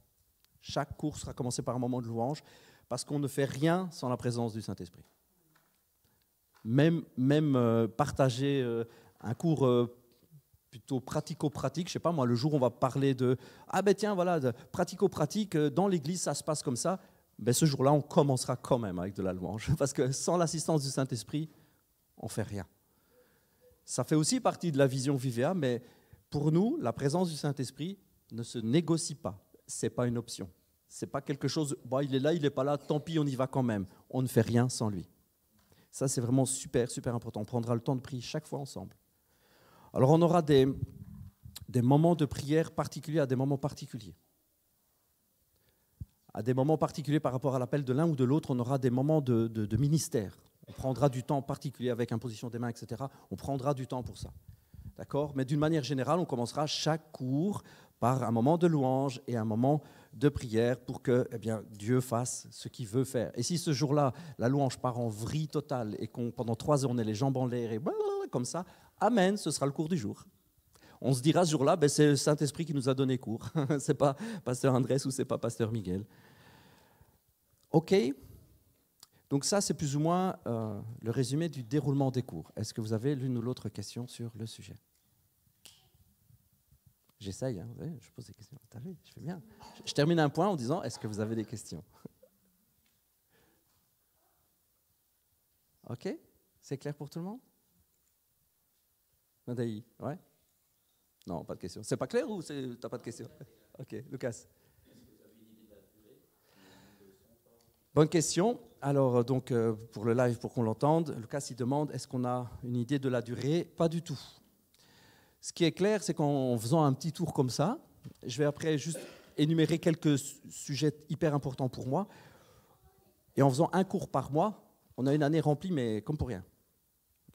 Chaque cours sera commencé par un moment de louange, parce qu'on ne fait rien sans la présence du Saint-Esprit. Même partager un cours plutôt pratico-pratique, je ne sais pas moi, le jour où on va parler de « Ah ben tiens, voilà, de pratico-pratique, dans l'église, ça se passe comme ça », ben ce jour-là, on commencera quand même avec de la louange, parce que sans l'assistance du Saint-Esprit, on ne fait rien. Ça fait aussi partie de la vision Vivea, mais pour nous, la présence du Saint-Esprit ne se négocie pas. Ce n'est pas une option. Ce n'est pas quelque chose, il est là, il n'est pas là, tant pis, on y va quand même. On ne fait rien sans lui. Ça, c'est vraiment super, super important. On prendra le temps de prier chaque fois ensemble. Alors, on aura des moments de prière particuliers à des moments particuliers. À des moments particuliers par rapport à l'appel de l'un ou de l'autre, on aura des moments de ministère. On prendra du temps particulier avec imposition des mains, etc. On prendra du temps pour ça. D'accord ? Mais d'une manière générale, on commencera chaque cours par un moment de louange et un moment de prière pour que Dieu fasse ce qu'il veut faire. Et si ce jour-là, la louange part en vrille totale et qu'on pendant 3 heures, on ait les jambes en l'air et comme ça, amen, ce sera le cours du jour. On se dira ce jour-là, c'est le Saint-Esprit qui nous a donné cours. Ce n'est pas pasteur Andrés ou ce n'est pas pasteur Miguel. OK ? Donc ça, c'est plus ou moins le résumé du déroulement des cours. Est-ce que vous avez l'une ou l'autre question sur le sujet ? J'essaye, hein, vous savez, je pose des questions. T'as vu, je fais bien. Je termine un point en disant, est-ce que vous avez des questions ? OK ? C'est clair pour tout le monde ? Nadaï, ouais ? Non, pas de question. C'est pas clair ou t'as pas de question ? OK, Lucas. Bonne question. Alors, donc, pour le live, pour qu'on l'entende, Lucas, il demande, est-ce qu'on a une idée de la durée ? Pas du tout. Ce qui est clair, c'est qu'en faisant un petit tour comme ça, je vais après juste énumérer quelques sujets hyper importants pour moi. Et en faisant un cours par mois, on a une année remplie, mais comme pour rien.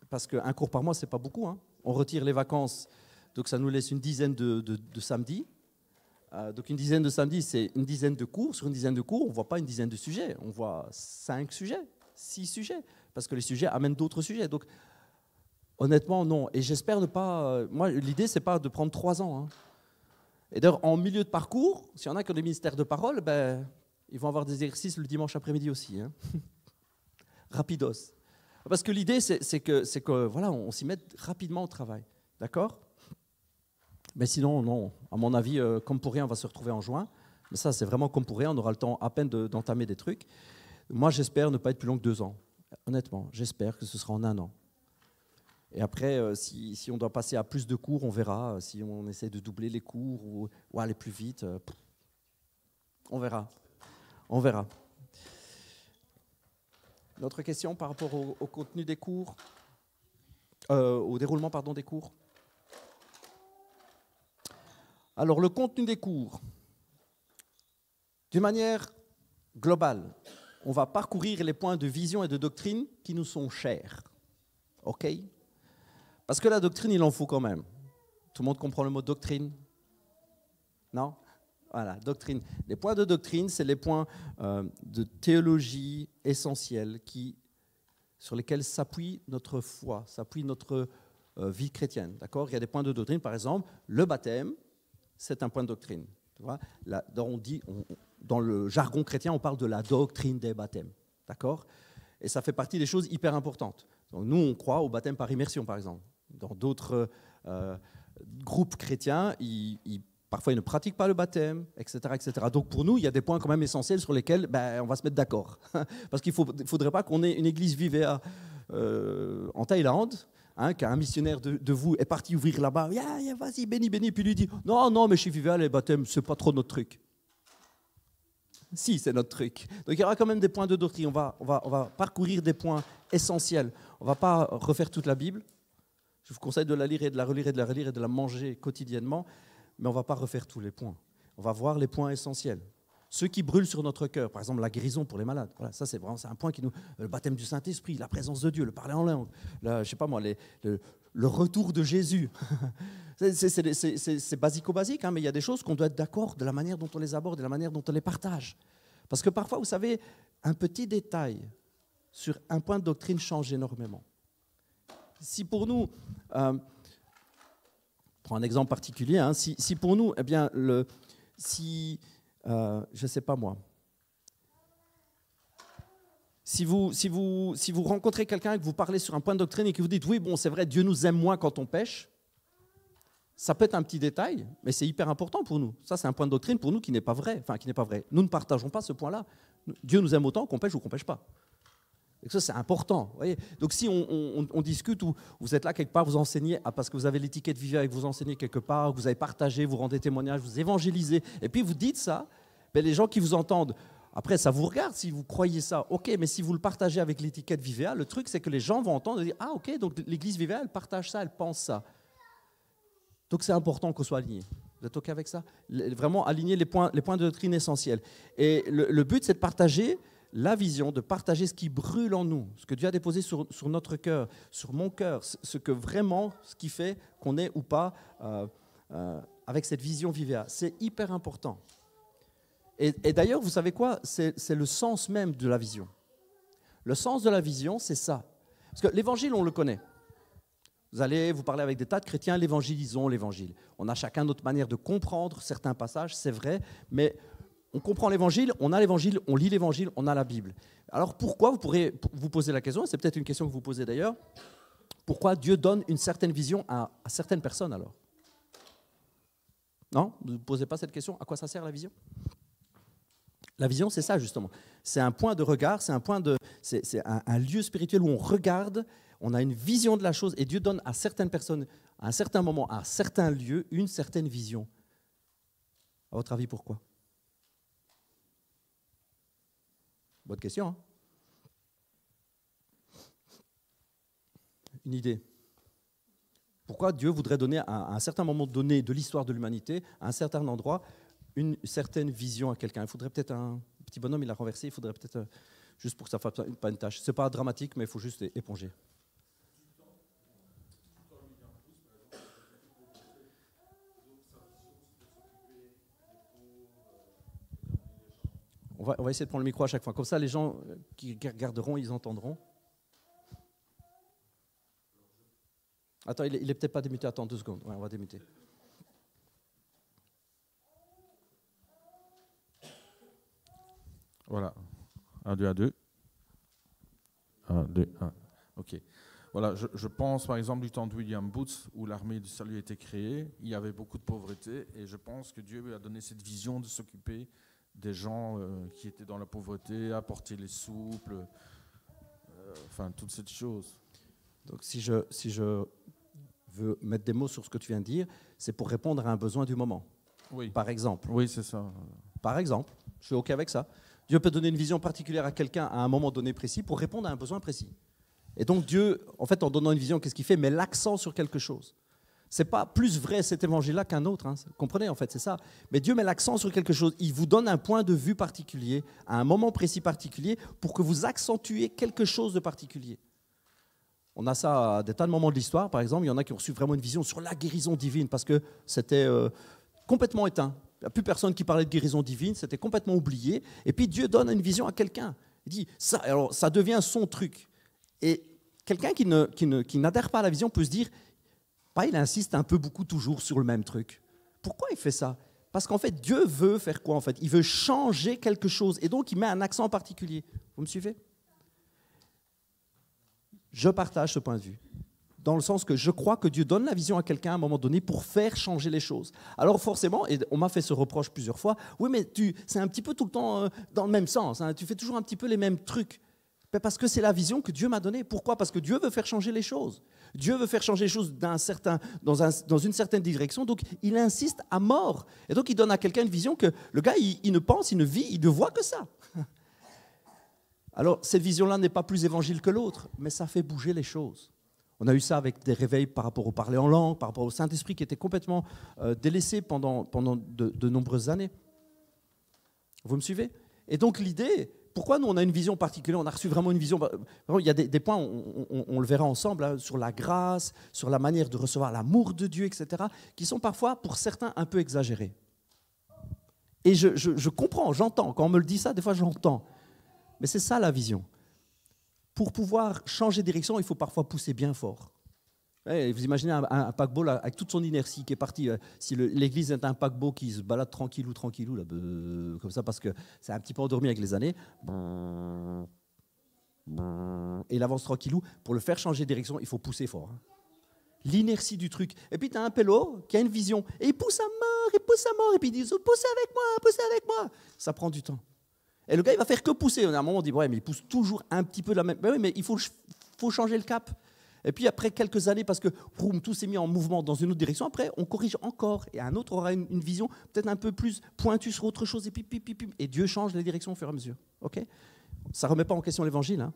Parce qu'un cours par mois, ce n'est pas beaucoup, hein. On retire les vacances, donc ça nous laisse une dizaine de samedis. Donc une dizaine de samedis, c'est une dizaine de cours. Sur une dizaine de cours, on ne voit pas une dizaine de sujets. On voit 5 sujets, 6 sujets, parce que les sujets amènent d'autres sujets. Donc honnêtement, non. Et j'espère ne pas... moi, l'idée, ce n'est pas de prendre 3 ans. Hein. Et d'ailleurs, en milieu de parcours, s'il y en a qui ont des ministères de parole, ils vont avoir des exercices le dimanche après-midi aussi. Hein. Rapidos. Parce que l'idée, c'est que voilà, on s'y mette rapidement au travail. D'accord ? Mais sinon, non. À mon avis, comme pour rien, on va se retrouver en juin. Mais ça, c'est vraiment comme pour rien. On aura le temps à peine d'entamer des trucs. Moi, j'espère ne pas être plus long que 2 ans. Honnêtement, j'espère que ce sera en 1 an. Et après, si on doit passer à plus de cours, on verra. Si on essaie de doubler les cours ou aller plus vite, on verra. On verra. Une autre question par rapport au contenu des cours, au déroulement des cours. Alors, le contenu des cours, d'une manière globale, on va parcourir les points de vision et de doctrine qui nous sont chers. OK ? Parce que la doctrine, il en faut quand même. Tout le monde comprend le mot doctrine ? Non ? Voilà, doctrine. Les points de doctrine, c'est les points de théologie essentiels sur lesquels s'appuie notre foi, s'appuie notre vie chrétienne. D'accord ? Il y a des points de doctrine, par exemple, le baptême, c'est un point de doctrine. Tu vois ? Là, dans le jargon chrétien, on parle de la doctrine des baptêmes. D'accord ? Et ça fait partie des choses hyper importantes. Donc, nous, on croit au baptême par immersion, par exemple. Dans d'autres groupes chrétiens, parfois, ils ne pratiquent pas le baptême, etc., etc. Donc, pour nous, il y a des points quand même essentiels sur lesquels on va se mettre d'accord. Parce qu'il ne faudrait pas qu'on ait une église Vivea en Thaïlande, hein, qu'un missionnaire de vous est parti ouvrir là-bas. Vas-y, béni, puis lui dit, non, mais chez Vivea, les baptêmes, ce n'est pas trop notre truc. Si, c'est notre truc. Donc, il y aura quand même des points de doctrine. On va parcourir des points essentiels. On ne va pas refaire toute la Bible. Je vous conseille de la lire et de la relire et de la relire et de la manger quotidiennement. Mais on ne va pas refaire tous les points. On va voir les points essentiels. Ceux qui brûlent sur notre cœur, par exemple la guérison pour les malades. Voilà, ça, c'est un point qui nous... Le baptême du Saint-Esprit, la présence de Dieu, le parler en langue, je sais pas moi, le retour de Jésus. C'est basico-basique, hein, mais il y a des choses qu'on doit être d'accord de la manière dont on les aborde, de la manière dont on les partage. Parce que parfois, vous savez, un petit détail sur un point de doctrine change énormément. Si pour nous... prends un exemple particulier. Hein. Si pour nous, je ne sais pas moi, si vous rencontrez quelqu'un et que vous parlez sur un point de doctrine et que vous dites, oui, bon, c'est vrai, Dieu nous aime moins quand on pêche, ça peut être un petit détail, mais c'est hyper important pour nous. Ça, c'est un point de doctrine pour nous qui n'est pas vrai. Enfin, qui n'est pas vrai. Nous ne partageons pas ce point-là. Dieu nous aime autant qu'on pêche ou qu'on ne pêche pas. Et ça, c'est important. Voyez. Donc, si on discute ou vous êtes là quelque part, vous enseignez, parce que vous avez l'étiquette Vivea et que vous enseignez quelque part, vous avez partagé, vous rendez témoignage, vous évangélisez, et puis vous dites ça, les gens qui vous entendent, après, ça vous regarde si vous croyez ça. OK, mais si vous le partagez avec l'étiquette Vivea, le truc, c'est que les gens vont entendre et dire, OK, donc l'église Vivea, elle partage ça, elle pense ça. Donc, c'est important qu'on soit aligné. Vous êtes OK avec ça? Vraiment aligner les points de doctrine essentiels. Et le but, c'est de partager la vision, de partager ce qui brûle en nous, ce que Dieu a déposé sur notre cœur, sur mon cœur, ce qui fait qu'on est ou pas avec cette vision Vivea. C'est hyper important. Et d'ailleurs, vous savez quoi? C'est le sens même de la vision. Le sens de la vision, c'est ça. Parce que l'évangile, on le connaît. Vous parlez avec des tas de chrétiens, l'évangélisons l'évangile. On a chacun notre manière de comprendre certains passages, c'est vrai, mais on comprend l'évangile, on a l'évangile, on lit l'évangile, on a la Bible. Alors pourquoi, vous pourrez vous poser la question, c'est peut-être une question que vous posez d'ailleurs, pourquoi Dieu donne une certaine vision à certaines personnes alors? Non? Vous ne posez pas cette question? À quoi ça sert la vision? La vision, c'est ça justement. C'est un point de regard, c'est un lieu spirituel où on regarde, on a une vision de la chose et Dieu donne à certaines personnes, à un certain moment, à un certain lieu, une certaine vision. À votre avis, pourquoi? Bonne question. Hein? Une idée. Pourquoi Dieu voudrait donner à un certain moment donné de l'histoire de l'humanité, à un certain endroit, une certaine vision à quelqu'un? Il faudrait peut-être un petit bonhomme, il a renversé, il faudrait peut-être, juste pour que ça ne fasse pas une tâche. Ce n'est pas dramatique, mais il faut juste éponger. On va essayer de prendre le micro à chaque fois. Comme ça, les gens qui regarderont, ils entendront. Attends, il n'est peut-être pas démuté. Attends 2 secondes. Ouais, on va démuter. Voilà. 1, 2, 1, 2. 1, 2, 1. OK. Voilà, je pense par exemple du temps de William Booth, où l'armée du salut a été créée. Il y avait beaucoup de pauvreté et je pense que Dieu lui a donné cette vision de s'occuper des gens qui étaient dans la pauvreté, apporter les soupes, enfin toutes ces choses. Donc si je veux mettre des mots sur ce que tu viens de dire, c'est pour répondre à un besoin du moment. Oui. Par exemple. Oui, c'est ça. Par exemple, je suis OK avec ça. Dieu peut donner une vision particulière à quelqu'un à un moment donné précis pour répondre à un besoin précis. Et donc Dieu, en fait, en donnant une vision, qu'est-ce qu'il fait? Met l'accent sur quelque chose. Ce n'est pas plus vrai cet évangile-là qu'un autre. Hein. Vous comprenez, en fait, c'est ça. Mais Dieu met l'accent sur quelque chose. Il vous donne un point de vue particulier, à un moment précis particulier, pour que vous accentuez quelque chose de particulier. On a ça à des tas de moments de l'histoire. Par exemple, il y en a qui ont reçu vraiment une vision sur la guérison divine, parce que c'était complètement éteint. Il n'y a plus personne qui parlait de guérison divine, c'était complètement oublié. Et puis Dieu donne une vision à quelqu'un. Il dit, alors ça devient son truc. Et quelqu'un qui n'adhère pas à la vision peut se dire, il insiste un peu beaucoup toujours sur le même truc. Pourquoi il fait ça? Parce qu'en fait, Dieu veut faire quoi en fait? Il veut changer quelque chose et donc il met un accent particulier. Vous me suivez? Je partage ce point de vue, dans le sens que je crois que Dieu donne la vision à quelqu'un à un moment donné pour faire changer les choses. Alors forcément, et on m'a fait ce reproche plusieurs fois, oui mais c'est un petit peu tout le temps dans le même sens, hein, tu fais toujours un petit peu les mêmes trucs. Parce que c'est la vision que Dieu m'a donnée. Pourquoi? Parce que Dieu veut faire changer les choses. Dieu veut faire changer les choses dans une certaine direction, donc il insiste à mort. Et donc il donne à quelqu'un une vision que le gars, il ne pense, il ne vit, il ne voit que ça. Alors cette vision-là n'est pas plus évangile que l'autre, mais ça fait bouger les choses. On a eu ça avec des réveils par rapport au parler en langue, par rapport au Saint-Esprit qui était complètement délaissé pendant de nombreuses années. Vous me suivez? Et donc l'idée... Pourquoi nous, on a une vision particulière? On a reçu vraiment une vision. Il y a des points, on le verra ensemble, hein, sur la grâce, sur la manière de recevoir l'amour de Dieu, etc., qui sont parfois, pour certains, un peu exagérés. Et je comprends, j'entends. Quand on me le dit ça, des fois, j'entends. Mais c'est ça, la vision. Pour pouvoir changer de direction, il faut parfois pousser bien fort. Vous imaginez un paquebot là, avec toute son inertie qui est parti. Si l'église est un paquebot qui se balade tranquillou, là, comme ça, parce que c'est un petit peu endormi avec les années, et il avance tranquillou. Pour le faire changer de direction, il faut pousser fort. Hein. L'inertie du truc. Et puis tu as un pélo qui a une vision, et il pousse à mort, et puis il dit poussez avec moi. Ça prend du temps. Et le gars, il va faire que pousser. À un moment, on dit ouais, mais il pousse toujours un petit peu de la même. Mais oui, mais il faut changer le cap. Et puis après quelques années, parce que tout s'est mis en mouvement dans une autre direction, après on corrige encore, et un autre aura une vision peut-être un peu plus pointue sur autre chose, et Dieu change les directions au fur et à mesure. Okay? Ça ne remet pas en question l'évangile, hein,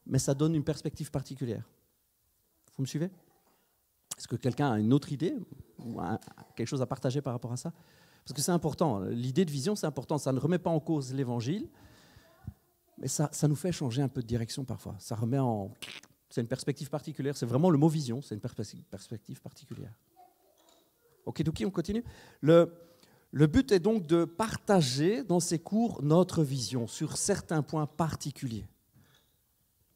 mais ça donne une perspective particulière. Vous me suivez? Est-ce que quelqu'un a une autre idée ou quelque chose à partager par rapport à ça? Parce que c'est important. L'idée de vision, c'est important. Ça ne remet pas en cause l'évangile, mais ça nous fait changer un peu de direction parfois. Ça remet en... C'est une perspective particulière. C'est vraiment le mot vision. C'est une perspective particulière. Ok, on continue. Le but est donc de partager dans ces cours notre vision sur certains points particuliers.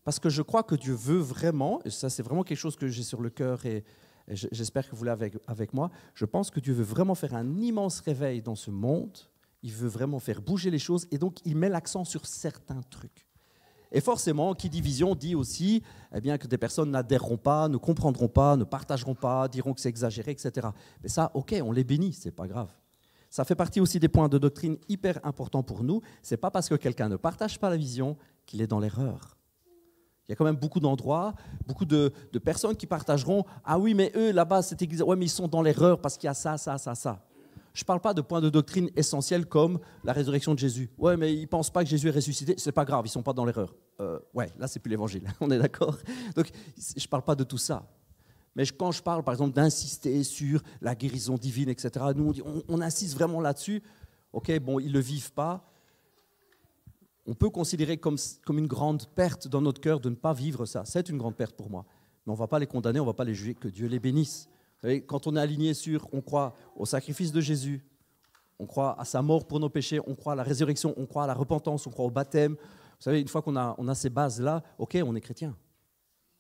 Parce que je crois que Dieu veut vraiment, et ça c'est vraiment quelque chose que j'ai sur le cœur et j'espère que vous l'avez avec moi, je pense que Dieu veut vraiment faire un immense réveil dans ce monde, il veut vraiment faire bouger les choses et donc il met l'accent sur certains trucs. Et forcément, qui dit vision dit aussi eh bien, que des personnes n'adhéreront pas, ne comprendront pas, ne partageront pas, diront que c'est exagéré, etc. Mais ça, ok, on les bénit, c'est pas grave. Ça fait partie aussi des points de doctrine hyper importants pour nous. C'est pas parce que quelqu'un ne partage pas la vision qu'il est dans l'erreur. Il y a quand même beaucoup d'endroits, beaucoup de personnes qui partageront « Ah oui, mais eux, là-bas, cette église, ouais, mais ils sont dans l'erreur parce qu'il y a ça, ça, ça, ça. » Je ne parle pas de points de doctrine essentiels comme la résurrection de Jésus. Ouais, mais ils ne pensent pas que Jésus est ressuscité. C'est pas grave, ils ne sont pas dans l'erreur. Ouais, là, c'est plus l'évangile. On est d'accord? Donc, je ne parle pas de tout ça. Mais quand je parle, par exemple, d'insister sur la guérison divine, etc., nous, on insiste vraiment là-dessus. OK, bon, ils ne le vivent pas. On peut considérer comme une grande perte dans notre cœur de ne pas vivre ça. C'est une grande perte pour moi. Mais on ne va pas les condamner, on ne va pas les juger, que Dieu les bénisse. Vous savez, quand on est aligné sur, on croit au sacrifice de Jésus, on croit à sa mort pour nos péchés, on croit à la résurrection, on croit à la repentance, on croit au baptême. Vous savez, une fois qu'on a ces bases-là, OK, on est chrétien.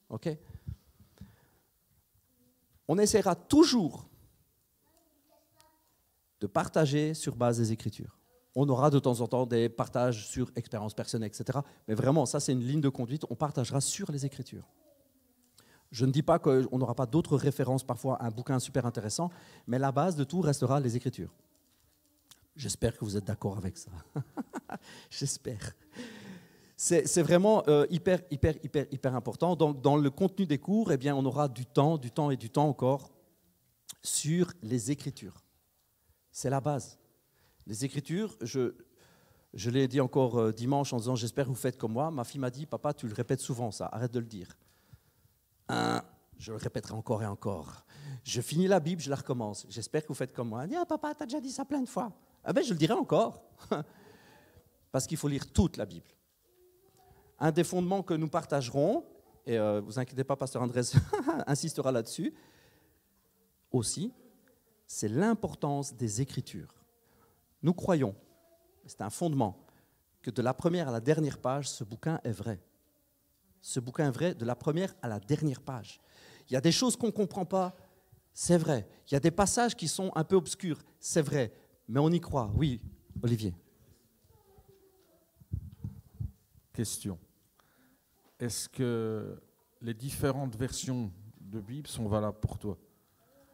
OK? On essaiera toujours de partager sur base des Écritures. On aura de temps en temps des partages sur expérience personnelle, etc. Mais vraiment, ça, c'est une ligne de conduite. On partagera sur les Écritures. Je ne dis pas qu'on n'aura pas d'autres références, parfois un bouquin super intéressant, mais la base de tout restera les Écritures. J'espère que vous êtes d'accord avec ça. J'espère. C'est vraiment hyper important. Donc, dans le contenu des cours, eh bien, on aura du temps encore sur les Écritures. C'est la base. Les Écritures, je l'ai dit encore dimanche en disant « J'espère que vous faites comme moi ». Ma fille m'a dit « Papa, tu le répètes souvent, ça, arrête de le dire ». Je le répéterai encore et encore. Je finis la Bible, je la recommence. J'espère que vous faites comme moi. Elle dit « Ah, papa, tu as déjà dit ça plein de fois ». Ah ben, je le dirai encore. Parce qu'il faut lire toute la Bible. Un des fondements que nous partagerons, et vous inquiétez pas, pasteur Andrés insistera là-dessus, aussi, c'est l'importance des Écritures. Nous croyons, c'est un fondement, que de la première à la dernière page, ce bouquin est vrai. Ce bouquin est vrai de la première à la dernière page. Il y a des choses qu'on ne comprend pas, c'est vrai. Il y a des passages qui sont un peu obscurs, c'est vrai. Mais on y croit. Oui, Olivier. Question. Est-ce que les différentes versions de Bible sont valables pour toi?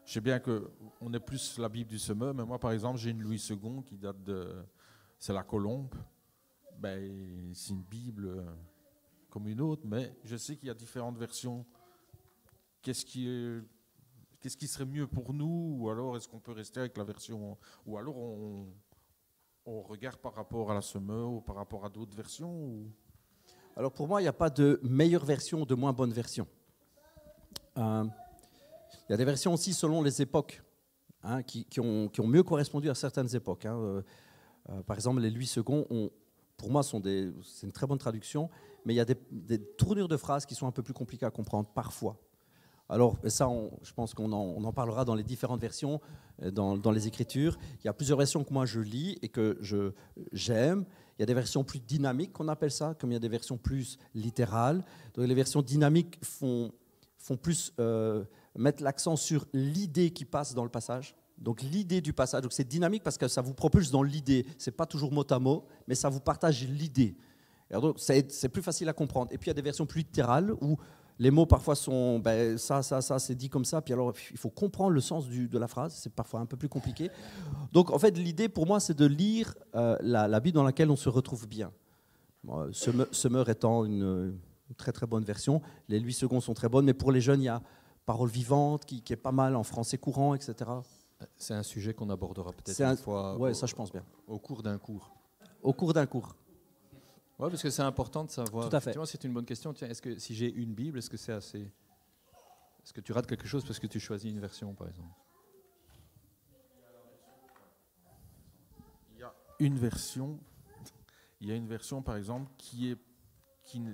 Je sais bien qu'on est plus la Bible du semeur, mais moi, par exemple, j'ai une Louis II qui date de... C'est la Colombe. Ben, c'est une Bible comme une autre, mais je sais qu'il y a différentes versions. Qu'est-ce qui serait mieux pour nous? Ou alors, est-ce qu'on peut rester avec la version... Ou alors, on regarde par rapport à la semeur ou par rapport à d'autres versions ou... Alors, pour moi, il n'y a pas de meilleure version ou de moins bonne version. Il y a des versions aussi selon les époques, hein, qui ont mieux correspondu à certaines époques. Hein. Par exemple, les Louis II, pour moi, c'est une très bonne traduction, mais il y a des tournures de phrases qui sont un peu plus compliquées à comprendre parfois. Alors, ça, je pense qu'on en parlera dans les différentes versions, dans les Écritures. Il y a plusieurs versions que moi je lis et que j'aime. Il y a des versions plus dynamiques, qu'on appelle ça, comme il y a des versions plus littérales. Donc, les versions dynamiques font plus mettre l'accent sur l'idée qui passe dans le passage. Donc l'idée du passage, donc c'est dynamique parce que ça vous propulse dans l'idée. C'est pas toujours mot à mot, mais ça vous partage l'idée. Alors donc c'est plus facile à comprendre. Et puis il y a des versions plus littérales où les mots parfois sont ça, c'est dit comme ça. Puis alors il faut comprendre le sens de la phrase. C'est parfois un peu plus compliqué. Donc en fait l'idée pour moi c'est de lire la Bible dans laquelle on se retrouve bien. Semeur étant une très très bonne version. Les Louis II sont très bonnes, mais pour les jeunes il y a Parole vivante qui est pas mal en français courant, etc. C'est un sujet qu'on abordera peut-être une fois ouais, ça, je pense bien. Au cours d'un cours. Au cours d'un cours. Oui, parce que c'est important de savoir. Tout à fait. C'est une bonne question. Tiens, est-ce que si j'ai une Bible, est-ce que c'est assez? Est-ce que tu rates quelque chose parce que tu choisis une version, par exemple? Il y a une version, par exemple,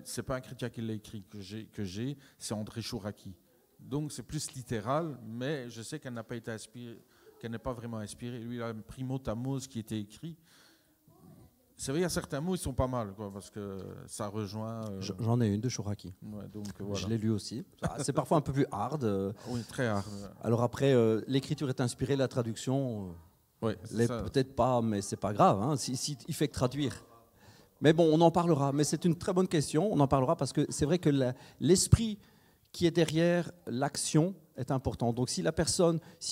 c'est pas un chrétien qui l'a écrit que j'ai, c'est André Chouraki. Donc c'est plus littéral, mais je sais qu'elle n'a pas été inspirée, qu'elle n'est pas vraiment inspirée. Lui, il a pris mot à mot ce qui était écrit. C'est vrai, il y a certains mots, ils sont pas mal, quoi, parce que ça rejoint... J'en ai une de Chouraki. Ouais, donc, voilà. Je l'ai lu aussi. C'est parfois un peu plus hard. Oui, très hard. Alors après, l'écriture est inspirée, la traduction, Ouais, peut-être pas, mais c'est pas grave, hein, il fait que traduire. Mais bon, on en parlera. Mais c'est une très bonne question, on en parlera parce que c'est vrai que l'esprit qui est derrière l'action est important. Donc si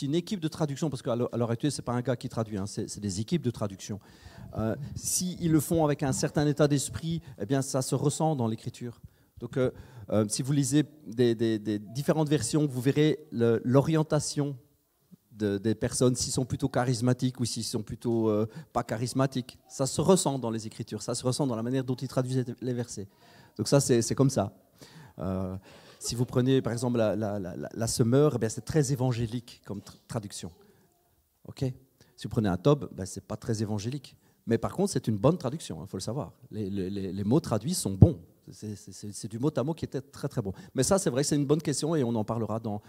une équipe de traduction, parce qu'à l'heure actuelle, ce n'est pas un gars qui traduit, hein, c'est des équipes de traduction. S'ils le font avec un certain état d'esprit, eh bien, ça se ressent dans l'écriture. Donc si vous lisez des différentes versions, vous verrez l'orientation des personnes, s'ils sont plutôt charismatiques ou s'ils sont plutôt pas charismatiques. Ça se ressent dans les Écritures, ça se ressent dans la manière dont ils traduisent les versets. Donc ça, c'est comme ça. Si vous prenez par exemple la Semeur, eh c'est très évangélique comme traduction. Okay, si vous prenez un Tob, ce n'est pas très évangélique. Mais par contre, c'est une bonne traduction, il faut le savoir. Les mots traduits sont bons. C'est du mot à mot qui était très très bon. Mais ça, c'est vrai que c'est une bonne question et on en parlera dans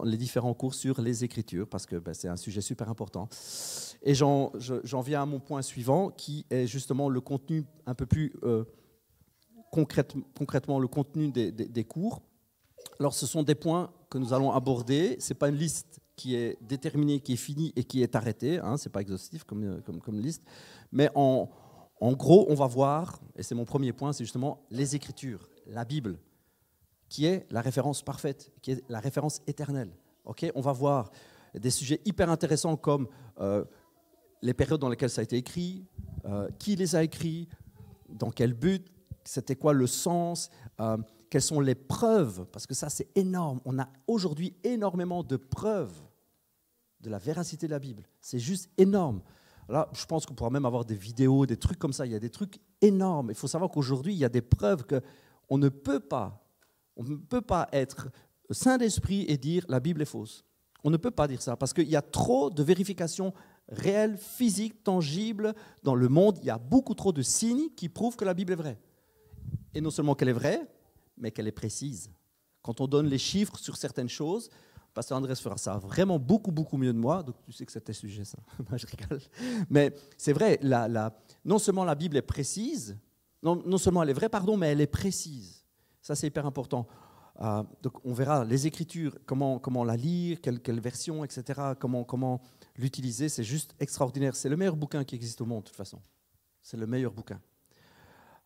les différents cours sur les Écritures, parce que c'est un sujet super important. Et j'en viens à mon point suivant, qui est justement le contenu un peu plus concrètement le contenu des cours. Alors, ce sont des points que nous allons aborder. Ce n'est pas une liste qui est déterminée, qui est finie et qui est arrêtée. Hein, ce n'est pas exhaustif comme liste. Mais en gros, on va voir, et c'est mon premier point, c'est justement les Écritures, la Bible, qui est la référence parfaite, qui est la référence éternelle. Okay, on va voir des sujets hyper intéressants comme les périodes dans lesquelles ça a été écrit, qui les a écrits, dans quel but, c'était quoi le sens, quelles sont les preuves, parce que ça c'est énorme. On a aujourd'hui énormément de preuves de la véracité de la Bible. C'est juste énorme. Là, je pense qu'on pourra même avoir des vidéos, des trucs comme ça. Il y a des trucs énormes. Il faut savoir qu'aujourd'hui, il y a des preuves qu'on ne peut pas être saint d'esprit et dire la Bible est fausse. On ne peut pas dire ça parce qu'il y a trop de vérifications réelles, physiques, tangibles dans le monde. Il y a beaucoup trop de signes qui prouvent que la Bible est vraie. Et non seulement qu'elle est vraie, mais qu'elle est précise. Quand on donne les chiffres sur certaines choses, Pasteur Andrés fera ça vraiment beaucoup, beaucoup mieux de moi. Donc tu sais que c'était sujet, ça. Je rigole. Mais c'est vrai, non seulement la Bible est précise, non seulement elle est vraie, mais elle est précise. Ça, c'est hyper important. Donc on verra les Écritures, comment la lire, quelle version, etc., comment l'utiliser. C'est juste extraordinaire. C'est le meilleur bouquin qui existe au monde, de toute façon. C'est le meilleur bouquin.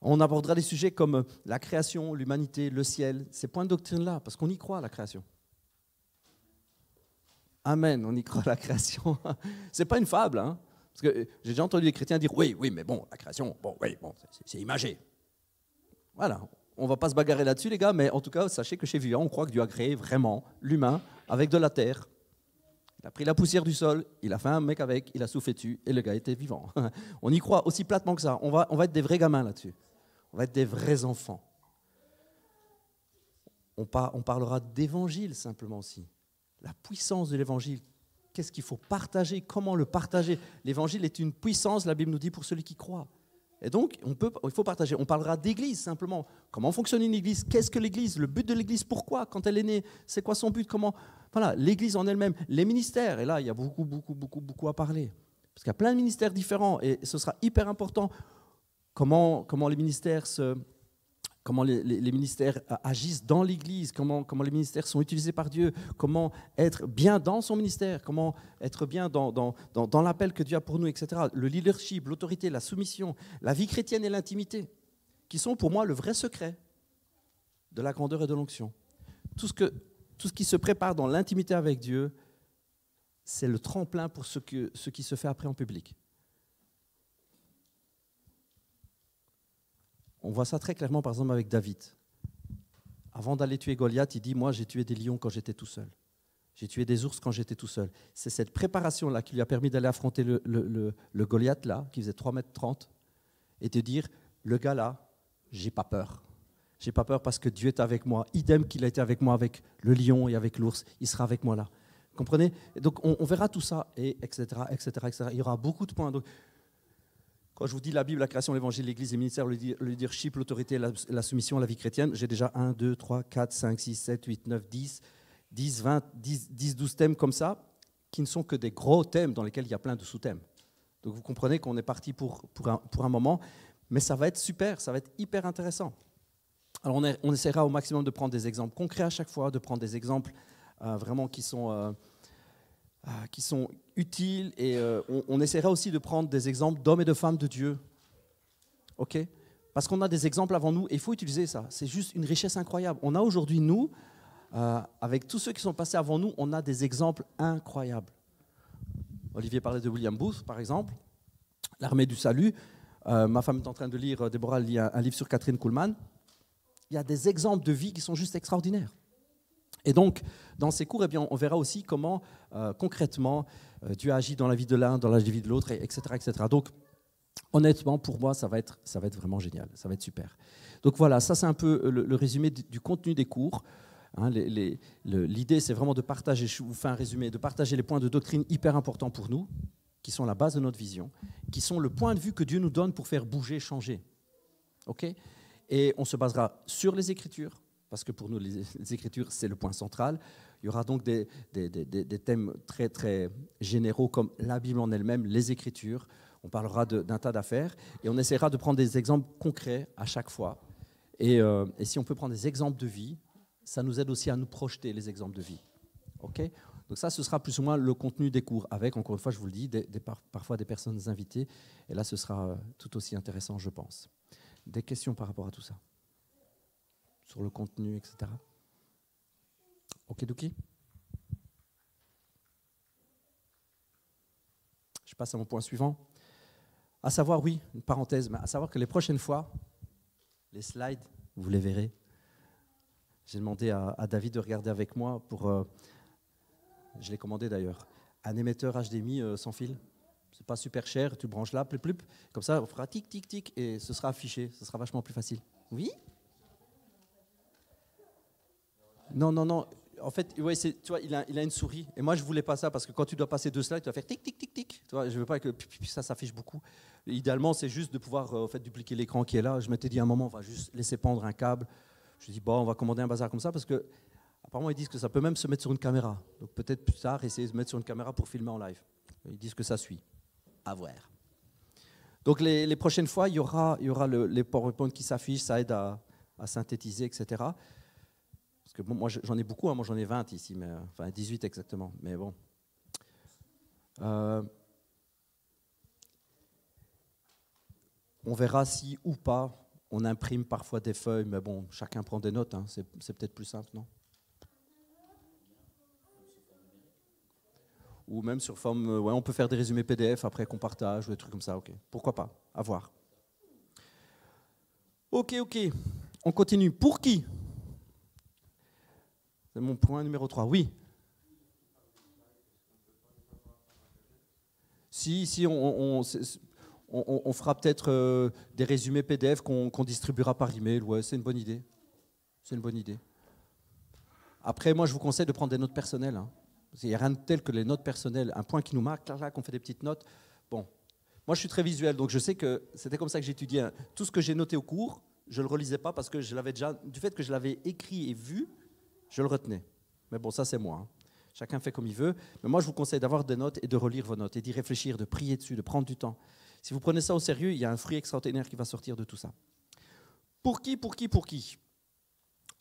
On abordera des sujets comme la création, l'humanité, le ciel, ces points de doctrine-là, parce qu'on y croit à la création. Amen, on y croit à la création. Ce n'est pas une fable, hein, parce que j'ai déjà entendu les chrétiens dire oui, mais bon, la création, c'est imagé. Voilà, on ne va pas se bagarrer là-dessus, les gars, mais en tout cas, sachez que chez Vivant, on croit que Dieu a créé vraiment l'humain avec de la terre. Il a pris la poussière du sol, il a fait un mec avec, il a soufflé dessus, et le gars était vivant. On y croit aussi platement que ça. On va être des vrais gamins là-dessus. On va être des vrais enfants. On parlera d'évangile simplement aussi. La puissance de l'évangile. Qu'est-ce qu'il faut partager? Comment le partager? L'évangile est une puissance, la Bible nous dit, pour celui qui croit. Et donc, il faut partager. On parlera d'église simplement. Comment fonctionne une église? Qu'est-ce que l'église? Le but de l'église? Pourquoi? Quand elle est née, c'est quoi son but? Comment? Voilà, l'église en elle-même. Les ministères. Et là, il y a beaucoup à parler. Parce qu'il y a plein de ministères différents. Et ce sera hyper important. Comment les ministères les ministères agissent dans l'Église, comment les ministères sont utilisés par Dieu, comment être bien dans son ministère, comment être bien dans l'appel que Dieu a pour nous, etc. Le leadership, l'autorité, la soumission, la vie chrétienne et l'intimité, qui sont pour moi le vrai secret de la grandeur et de l'onction. Tout ce qui se prépare dans l'intimité avec Dieu, c'est le tremplin pour ce qui se fait après en public. On voit ça très clairement, par exemple, avec David. Avant d'aller tuer Goliath, il dit « Moi, j'ai tué des lions quand j'étais tout seul. J'ai tué des ours quand j'étais tout seul. » C'est cette préparation-là qui lui a permis d'aller affronter le Goliath, là, qui faisait 3,30 m, et de dire « Le gars, là, j'ai pas peur. J'ai pas peur parce que Dieu est avec moi. Idem qu'il a été avec moi avec le lion et avec l'ours, il sera avec moi là. Vous comprenez? Et donc on verra tout ça, et etc., etc., etc. Il y aura beaucoup de points. Donc, quand je vous dis la Bible, la création, l'évangile, l'Église, les ministères, le leadership, l'autorité, la soumission à la vie chrétienne, j'ai déjà 1, 2, 3, 4, 5, 6, 7, 8, 9, 10, 20, 10, 12 thèmes comme ça, qui ne sont que des gros thèmes dans lesquels il y a plein de sous-thèmes. Donc vous comprenez qu'on est parti pour un moment, mais ça va être super, ça va être hyper intéressant. Alors on essaiera au maximum de prendre des exemples concrets à chaque fois, de prendre des exemples vraiment qui sont utiles, et on essaiera aussi de prendre des exemples d'hommes et de femmes de Dieu. Ok? Parce qu'on a des exemples avant nous et il faut utiliser ça. C'est juste une richesse incroyable. On a aujourd'hui, nous, avec tous ceux qui sont passés avant nous, on a des exemples incroyables. Olivier parlait de William Booth, par exemple, l'armée du salut. Ma femme est en train de lire, Déborah lit un livre sur Catherine Kuhlman. Il y a des exemples de vie qui sont juste extraordinaires. Et donc, dans ces cours, eh bien, on verra aussi comment, concrètement, Dieu agit dans la vie de l'un, dans la vie de l'autre, etc., etc. Donc, honnêtement, pour moi, ça va être vraiment génial, ça va être super. Donc voilà, ça c'est un peu le résumé du contenu des cours. Hein, l'idée, c'est vraiment de partager, je vous fais un résumé, de partager les points de doctrine hyper importants pour nous, qui sont la base de notre vision, qui sont le point de vue que Dieu nous donne pour faire bouger, changer. Ok ? Et on se basera sur les Écritures, parce que pour nous, les Écritures, c'est le point central. Il y aura donc des thèmes très, très généraux comme la Bible en elle-même, les Écritures. On parlera d'un tas d'affaires et on essaiera de prendre des exemples concrets à chaque fois. Et si on peut prendre des exemples de vie, ça nous aide aussi à nous projeter les exemples de vie. Ok ? Donc ça, ce sera plus ou moins le contenu des cours, avec, encore une fois, je vous le dis, parfois des personnes invitées. Et là, ce sera tout aussi intéressant, je pense. Des questions par rapport à tout ça? Sur le contenu, etc. Ok, Douki? Je passe à mon point suivant. À savoir, oui, une parenthèse, mais à savoir que les prochaines fois, les slides, vous les verrez. J'ai demandé à David de regarder avec moi pour... je l'ai commandé d'ailleurs. Un émetteur HDMI sans fil. C'est pas super cher, tu branches là, plup, plup. Comme ça, on fera tic, tic, tic, et ce sera affiché. Ce sera vachement plus facile. Oui? Non, non, non. En fait, ouais, tu vois, il a une souris. Et moi, je voulais pas ça parce que quand tu dois passer 2 slides, tu vas faire tic, tic, tic, tic. Tu vois, je veux pas que ça s'affiche beaucoup. Idéalement, c'est juste de pouvoir en fait, dupliquer l'écran qui est là. Je m'étais dit à un moment, on va juste laisser pendre un câble. Je me dis, bon, on va commander un bazar comme ça parce que apparemment, ils disent que ça peut même se mettre sur une caméra. Donc peut-être plus tard, essayer de se mettre sur une caméra pour filmer en live. Ils disent que ça suit. À voir. Donc les prochaines fois, il y aura les PowerPoint qui s'affichent, ça aide à synthétiser, etc. Parce que bon, moi j'en ai beaucoup, hein, moi j'en ai 20 ici, mais, enfin 18 exactement, mais bon. On verra si ou pas on imprime parfois des feuilles, mais bon, chacun prend des notes, hein, c'est peut-être plus simple, non? Ou même sur forme, ouais, on peut faire des résumés PDF après qu'on partage, ou des trucs comme ça, ok. Pourquoi pas, à voir. Ok, on continue. Pour qui? C'est mon point numéro 3, oui. Si on fera peut-être des résumés PDF qu'on distribuera par email, ouais, c'est une bonne idée. C'est une bonne idée. Après, moi, je vous conseille de prendre des notes personnelles, hein. Il n'y a rien de tel que les notes personnelles, un point qui nous marque, là, qu'on fait des petites notes. Bon, moi je suis très visuel, donc je sais que c'était comme ça que j'étudiais. Hein. Tout ce que j'ai noté au cours, je ne le relisais pas parce que je l'avais déjà, du fait que je l'avais écrit et vu, je le retenais. Mais bon, ça c'est moi. Hein. Chacun fait comme il veut. Mais moi je vous conseille d'avoir des notes et de relire vos notes et d'y réfléchir, de prier dessus, de prendre du temps. Si vous prenez ça au sérieux, il y a un fruit extraordinaire qui va sortir de tout ça. Pour qui?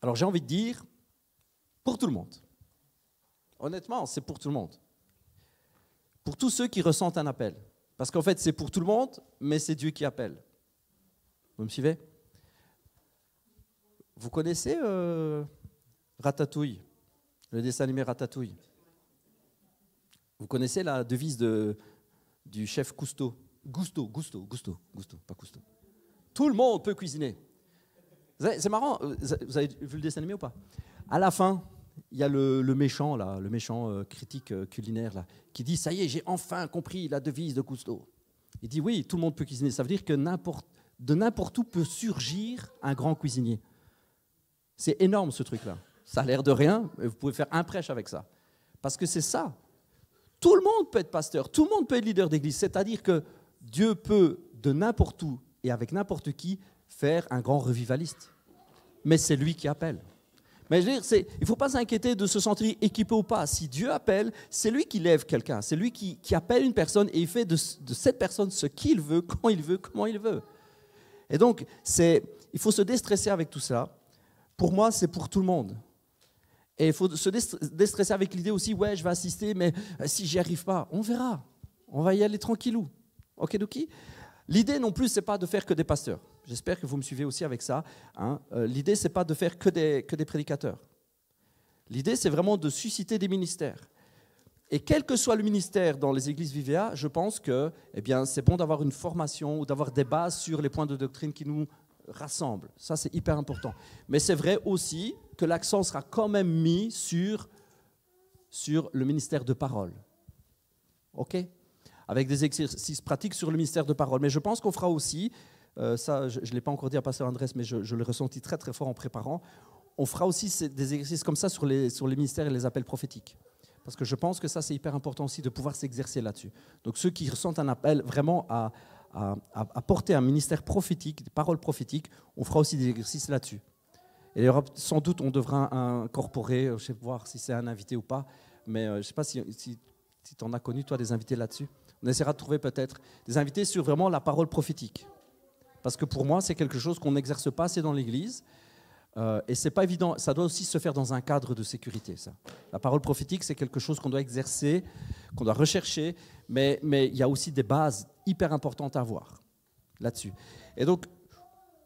Alors j'ai envie de dire, pour tout le monde. Honnêtement, c'est pour tout le monde. Pour tous ceux qui ressentent un appel. Parce qu'en fait, c'est pour tout le monde, mais c'est Dieu qui appelle. Vous me suivez? Vous connaissez Ratatouille, le dessin animé Ratatouille? Vous connaissez la devise du chef Gusto, pas Cousteau. Tout le monde peut cuisiner. C'est marrant, vous avez vu le dessin animé ou pas? À la fin, il y a le méchant, là, le méchant critique culinaire, là, qui dit « Ça y est, j'ai enfin compris la devise de Cousteau ». Il dit « Oui, tout le monde peut cuisiner ». Ça veut dire que de n'importe où peut surgir un grand cuisinier. C'est énorme ce truc-là. Ça a l'air de rien, mais vous pouvez faire un prêche avec ça. Parce que c'est ça. Tout le monde peut être pasteur, tout le monde peut être leader d'église. C'est-à-dire que Dieu peut, de n'importe où et avec n'importe qui, faire un grand revivaliste. Mais c'est lui qui appelle. Mais je veux dire, il ne faut pas s'inquiéter de se sentir équipé ou pas. Si Dieu appelle, c'est lui qui lève quelqu'un. C'est lui qui appelle une personne et il fait de cette personne ce qu'il veut, quand il veut, comment il veut. Et donc, il faut se déstresser avec tout ça. Pour moi, c'est pour tout le monde. Et il faut se déstresser avec l'idée aussi, ouais, je vais assister, mais si j'y arrive pas, on verra. On va y aller tranquillou. Ok, Doki? L'idée non plus, c'est pas de faire que des pasteurs. J'espère que vous me suivez aussi avec ça. Hein. L'idée, c'est pas de faire que des prédicateurs. L'idée, c'est vraiment de susciter des ministères. Et quel que soit le ministère dans les églises Vivea, je pense que, c'est bon d'avoir une formation ou d'avoir des bases sur les points de doctrine qui nous rassemblent. Ça, c'est hyper important. Mais c'est vrai aussi que l'accent sera quand même mis sur le ministère de parole. OK? Avec des exercices pratiques sur le ministère de parole. Mais je pense qu'on fera aussi, ça, je ne l'ai pas encore dit à Pasteur Andrés, mais je l'ai ressenti très très fort en préparant, on fera aussi des exercices comme ça sur les ministères et les appels prophétiques. Parce que je pense que ça, c'est hyper important aussi de pouvoir s'exercer là-dessus. Donc ceux qui ressentent un appel vraiment à porter un ministère prophétique, des paroles prophétiques, on fera aussi des exercices là-dessus. Et sans doute, on devra incorporer, je ne sais pas voir si c'est un invité ou pas, mais je ne sais pas si tu en as connu, toi, des invités là-dessus. On essaiera de trouver peut-être des invités sur vraiment la parole prophétique. Parce que pour moi, c'est quelque chose qu'on n'exerce pas assez dans l'Église. Et ce n'est pas évident, ça doit aussi se faire dans un cadre de sécurité. Ça. La parole prophétique, c'est quelque chose qu'on doit exercer, qu'on doit rechercher, mais il y a aussi des bases hyper importantes à avoir là-dessus. Et donc,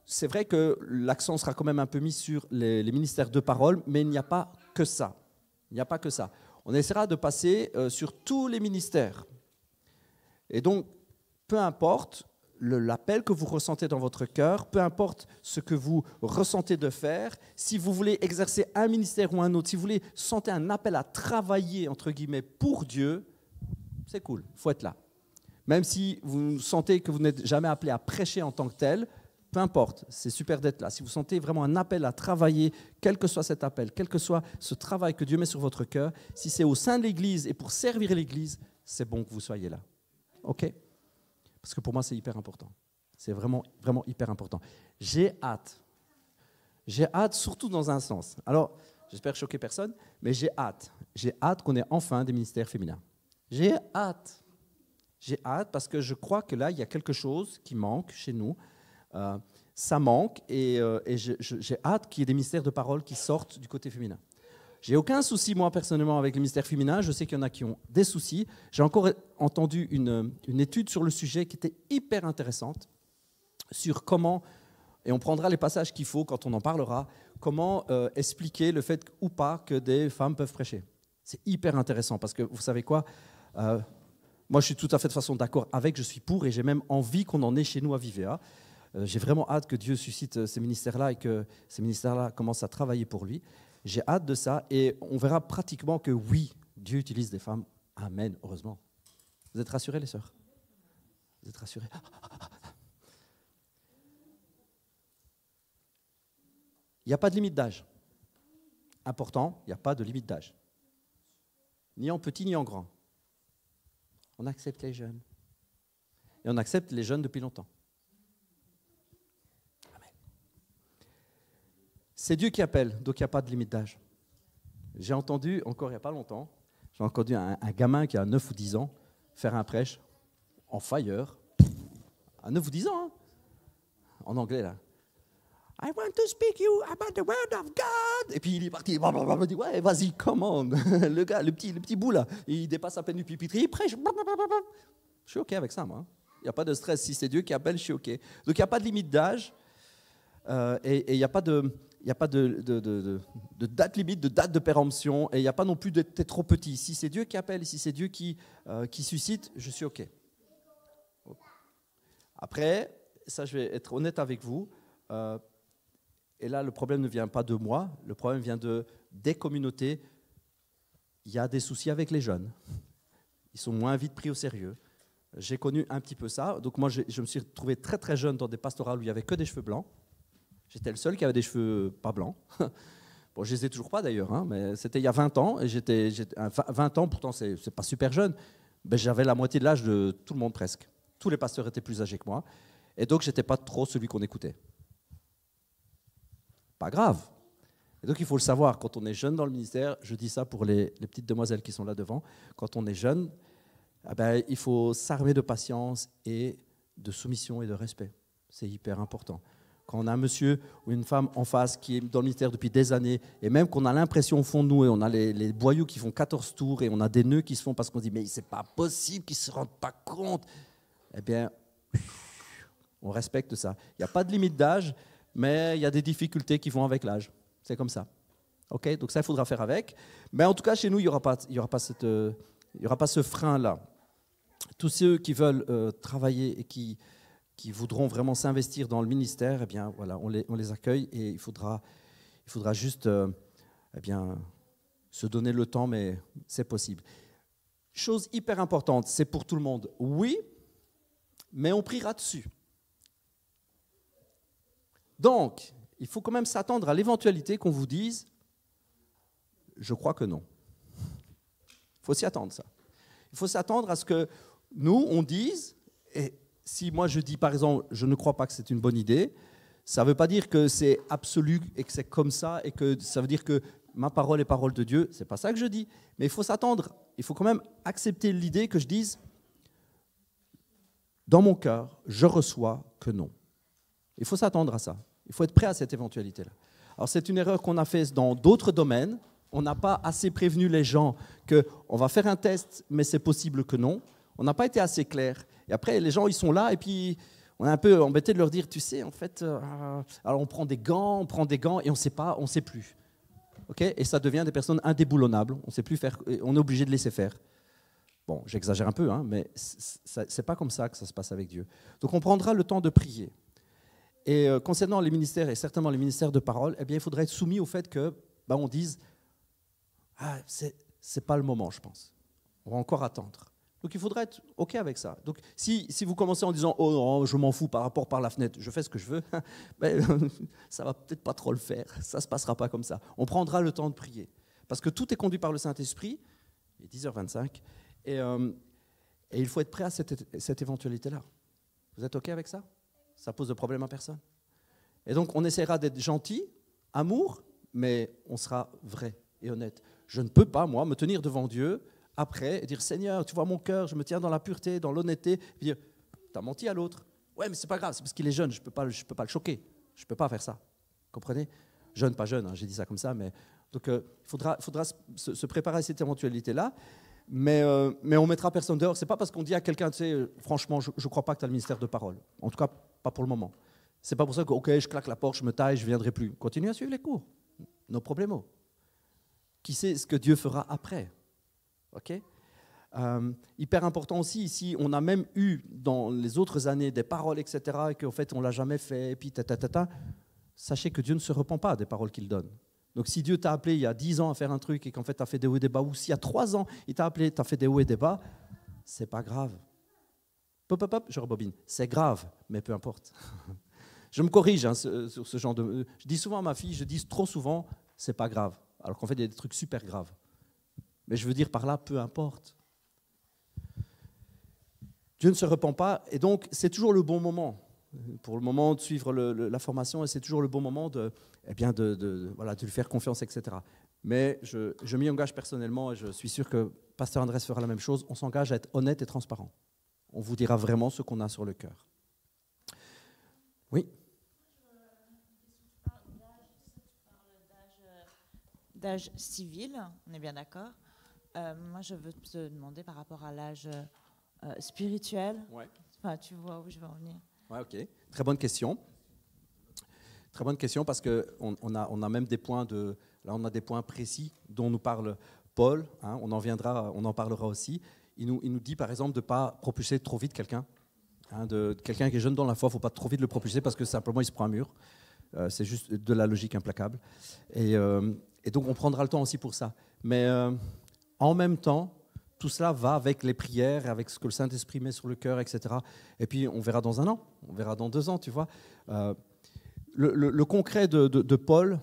c'est vrai que l'accent sera quand même un peu mis sur les ministères de parole, mais il n'y a pas que ça. Il n'y a pas que ça. On essaiera de passer sur tous les ministères. Et donc, peu importe l'appel que vous ressentez dans votre cœur, peu importe ce que vous ressentez de faire, si vous voulez exercer un ministère ou un autre, si vous voulez sentir un appel à travailler, entre guillemets, pour Dieu, c'est cool, il faut être là. Même si vous sentez que vous n'êtes jamais appelé à prêcher en tant que tel, peu importe, c'est super d'être là. Si vous sentez vraiment un appel à travailler, quel que soit cet appel, quel que soit ce travail que Dieu met sur votre cœur, si c'est au sein de l'Église et pour servir l'Église, c'est bon que vous soyez là. OK ? Parce que pour moi, c'est hyper important. C'est vraiment, vraiment hyper important. J'ai hâte. J'ai hâte, surtout dans un sens. Alors, j'espère choquer personne, mais j'ai hâte. J'ai hâte qu'on ait enfin des ministères féminins. J'ai hâte. J'ai hâte parce que je crois que là, il y a quelque chose qui manque chez nous. Ça manque et j'ai hâte qu'il y ait des ministères de parole qui sortent du côté féminin. J'ai aucun souci, moi, personnellement, avec les ministères féminins. Je sais qu'il y en a qui ont des soucis. J'ai encore entendu une étude sur le sujet qui était hyper intéressante sur comment, et on prendra les passages qu'il faut quand on en parlera, comment expliquer le fait ou pas que des femmes peuvent prêcher. C'est hyper intéressant parce que, vous savez quoi, moi, je suis tout à fait de façon d'accord avec, je suis pour et j'ai même envie qu'on en ait chez nous à Vivea. J'ai vraiment hâte que Dieu suscite ces ministères-là et que ces ministères-là commencent à travailler pour lui. J'ai hâte de ça et on verra pratiquement que oui, Dieu utilise des femmes. Amen, heureusement. Vous êtes rassurés, les sœurs? Vous êtes rassurés? Il n'y a pas de limite d'âge. Important, il n'y a pas de limite d'âge. Ni en petit, ni en grand. On accepte les jeunes. Et on accepte les jeunes depuis longtemps. C'est Dieu qui appelle, donc il n'y a pas de limite d'âge. J'ai entendu, encore il n'y a pas longtemps, j'ai entendu un gamin qui a 9 ou 10 ans faire un prêche en fire, à 9 ou 10 ans, hein, en anglais là. I want to speak you about the word of God. Et puis il est parti, il dit ouais, vas-y, commande. Le gars, le petit bout là, il dépasse à peine du pupitre, il prêche. Je suis OK avec ça, moi. Il n'y a pas de stress. Si c'est Dieu qui appelle, je suis OK. Donc il n'y a pas de limite d'âge et il n'y a pas de date limite, de date de péremption, et il n'y a pas non plus d'être trop petit. Si c'est Dieu qui appelle, si c'est Dieu qui suscite, je suis OK. Après, ça je vais être honnête avec vous, et là le problème ne vient pas de moi, le problème vient des communautés. Il y a des soucis avec les jeunes. Ils sont moins vite pris au sérieux. J'ai connu un petit peu ça. Donc moi, je me suis retrouvé très très jeune dans des pastorales où il n'y avait que des cheveux blancs. J'étais le seul qui avait des cheveux pas blancs. Bon, je les ai toujours pas d'ailleurs, hein, mais c'était il y a 20 ans. Et 20 ans, pourtant, c'est pas super jeune. Ben, j'avais la moitié de l'âge de tout le monde presque. Tous les pasteurs étaient plus âgés que moi. Et donc, j'étais pas trop celui qu'on écoutait. Pas grave. Et donc, il faut le savoir, quand on est jeune dans le ministère, je dis ça pour les petites demoiselles qui sont là devant, quand on est jeune, eh ben, il faut s'armer de patience et de soumission et de respect. C'est hyper important. Quand on a un monsieur ou une femme en face qui est dans le ministère depuis des années, et même qu'on a l'impression au fond de nous, et on a les boyaux qui font 14 tours, et on a des nœuds qui se font parce qu'on se dit « mais c'est pas possible qu'ils ne se rendent pas compte », eh bien, on respecte ça. Il n'y a pas de limite d'âge, mais il y a des difficultés qui vont avec l'âge. C'est comme ça. Okay, donc ça, il faudra faire avec. Mais en tout cas, chez nous, il n'y aura pas ce frein-là. Tous ceux qui veulent travailler et qui voudront vraiment s'investir dans le ministère, eh bien, voilà, on les accueille et il faudra juste eh bien, se donner le temps, mais c'est possible. Chose hyper importante, c'est pour tout le monde. Oui, mais on priera dessus. Donc, il faut quand même s'attendre à l'éventualité qu'on vous dise « je crois que non ». Il faut s'y attendre, ça. Il faut s'attendre à ce que nous, on dise, et si moi je dis par exemple « je ne crois pas que c'est une bonne idée », ça ne veut pas dire que c'est absolu et que c'est comme ça, et que ça veut dire que ma parole est parole de Dieu. Ce n'est pas ça que je dis. Mais il faut s'attendre, il faut quand même accepter l'idée que je dise « dans mon cœur, je reçois que non ». Il faut s'attendre à ça. Il faut être prêt à cette éventualité-là. Alors, c'est une erreur qu'on a faite dans d'autres domaines. On n'a pas assez prévenu les gens qu'on va faire un test, mais c'est possible que non. On n'a pas été assez clair. Et après, les gens, ils sont là, et puis on est un peu embêté de leur dire, tu sais, en fait, alors on prend des gants, et on ne sait pas, on ne sait plus. Okay, et ça devient des personnes indéboulonnables. On sait plus faire, on est obligé de laisser faire. Bon, j'exagère un peu, hein, mais ce n'est pas comme ça que ça se passe avec Dieu. Donc, on prendra le temps de prier. Et concernant les ministères, et certainement les ministères de parole, eh bien, il faudrait être soumis au fait que, on dise « ah, c'est pas le moment, je pense. On va encore attendre ». Donc, il faudrait être OK avec ça. Donc, si vous commencez en disant « oh non, je m'en fous par rapport par la fenêtre, je fais ce que je veux », ça va peut-être pas trop le faire. Ça se passera pas comme ça. On prendra le temps de prier. Parce que tout est conduit par le Saint-Esprit. Il est 10h25. Et il faut être prêt à cette éventualité-là. Vous êtes OK avec ça ? Ça pose de problème à personne. Et donc, on essaiera d'être gentil, amour, mais on sera vrai et honnête. Je ne peux pas, moi, me tenir devant Dieu après et dire « Seigneur, tu vois mon cœur, je me tiens dans la pureté, dans l'honnêteté. » Et dire « T'as menti à l'autre. » Ouais, mais c'est pas grave, c'est parce qu'il est jeune, je peux pas le choquer. Je ne peux pas faire ça. Comprenez ? Jeune, pas jeune, hein, j'ai dit ça comme ça. Mais donc, il faudra se préparer à cette éventualité-là. Mais on mettra personne dehors. C'est pas parce qu'on dit à quelqu'un, tu sais, franchement, je ne crois pas que tu as le ministère de parole. En tout cas, pas pour le moment. C'est pas pour ça que, ok, je claque la porte, je me taille, je ne viendrai plus. Continue à suivre les cours. No problemo. Qui sait ce que Dieu fera après? Ok. Hyper important aussi, ici, on a même eu dans les autres années des paroles, etc., et qu'en fait, on ne l'a jamais fait, et puis sachez que Dieu ne se repent pas des paroles qu'il donne. Donc, si Dieu t'a appelé il y a 10 ans à faire un truc et qu'en fait, tu as fait des hauts et des bas, ou s'il y a 3 ans, il t'a appelé, tu as fait des hauts et des bas, c'est pas grave. Hop, je rebobine. C'est grave, mais peu importe. Je me corrige hein, sur ce genre de... Je dis souvent à ma fille, je dis trop souvent, c'est pas grave. Alors qu'en fait, il y a des trucs super graves. Mais je veux dire par là, peu importe. Dieu ne se repent pas, et donc c'est toujours le bon moment. Pour le moment de suivre la formation, et c'est toujours le bon moment de lui faire confiance, etc. Mais je m'y engage personnellement, et je suis sûr que Pasteur Andrés fera la même chose. On s'engage à être honnête et transparent. On vous dira vraiment ce qu'on a sur le cœur. Oui. D'âge civil, on est bien d'accord. Moi, je veux te demander par rapport à l'âge spirituel. Ouais. Enfin, tu vois où je veux en venir. Ouais, ok. Très bonne question. Très bonne question parce qu'on a même des points là, on a des points précis dont nous parle Paul. Hein, on en parlera aussi. Il nous dit par exemple de ne pas propulser trop vite quelqu'un. Hein, quelqu'un qui est jeune dans la foi, il ne faut pas trop vite le propulser parce que simplement il se prend un mur. C'est juste de la logique implacable. Et donc on prendra le temps aussi pour ça. Mais en même temps, tout cela va avec les prières, avec ce que le Saint-Esprit met sur le cœur, etc. Et puis on verra dans 1 an, on verra dans 2 ans, tu vois. Le concret de Paul,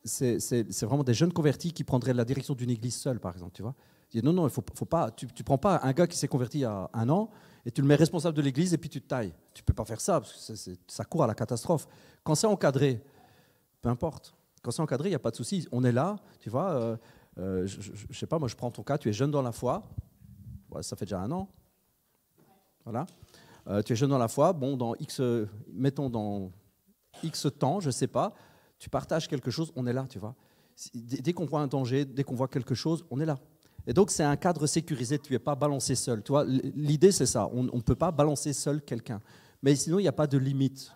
c'est vraiment des jeunes convertis qui prendraient la direction d'une église seule, par exemple. Tu vois, il dit non, faut pas. Tu prends pas un gars qui s'est converti il y a 1 an et tu le mets responsable de l'église et puis tu te tailles. Tu peux pas faire ça parce que ça court à la catastrophe. Quand c'est encadré, peu importe. Quand c'est encadré, il n'y a pas de souci. On est là, tu vois. Je sais pas, moi je prends ton cas. Tu es jeune dans la foi. Ouais, ça fait déjà 1 an. Voilà. Tu es jeune dans la foi. Bon, mettons dans X temps, je sais pas. Tu partages quelque chose, on est là, tu vois. Dès qu'on voit un danger, dès qu'on voit quelque chose, on est là. Et donc, c'est un cadre sécurisé, tu n'es pas balancé seul. Tu vois, l'idée, c'est ça. On ne peut pas balancer seul quelqu'un. Mais sinon, il n'y a pas de limite.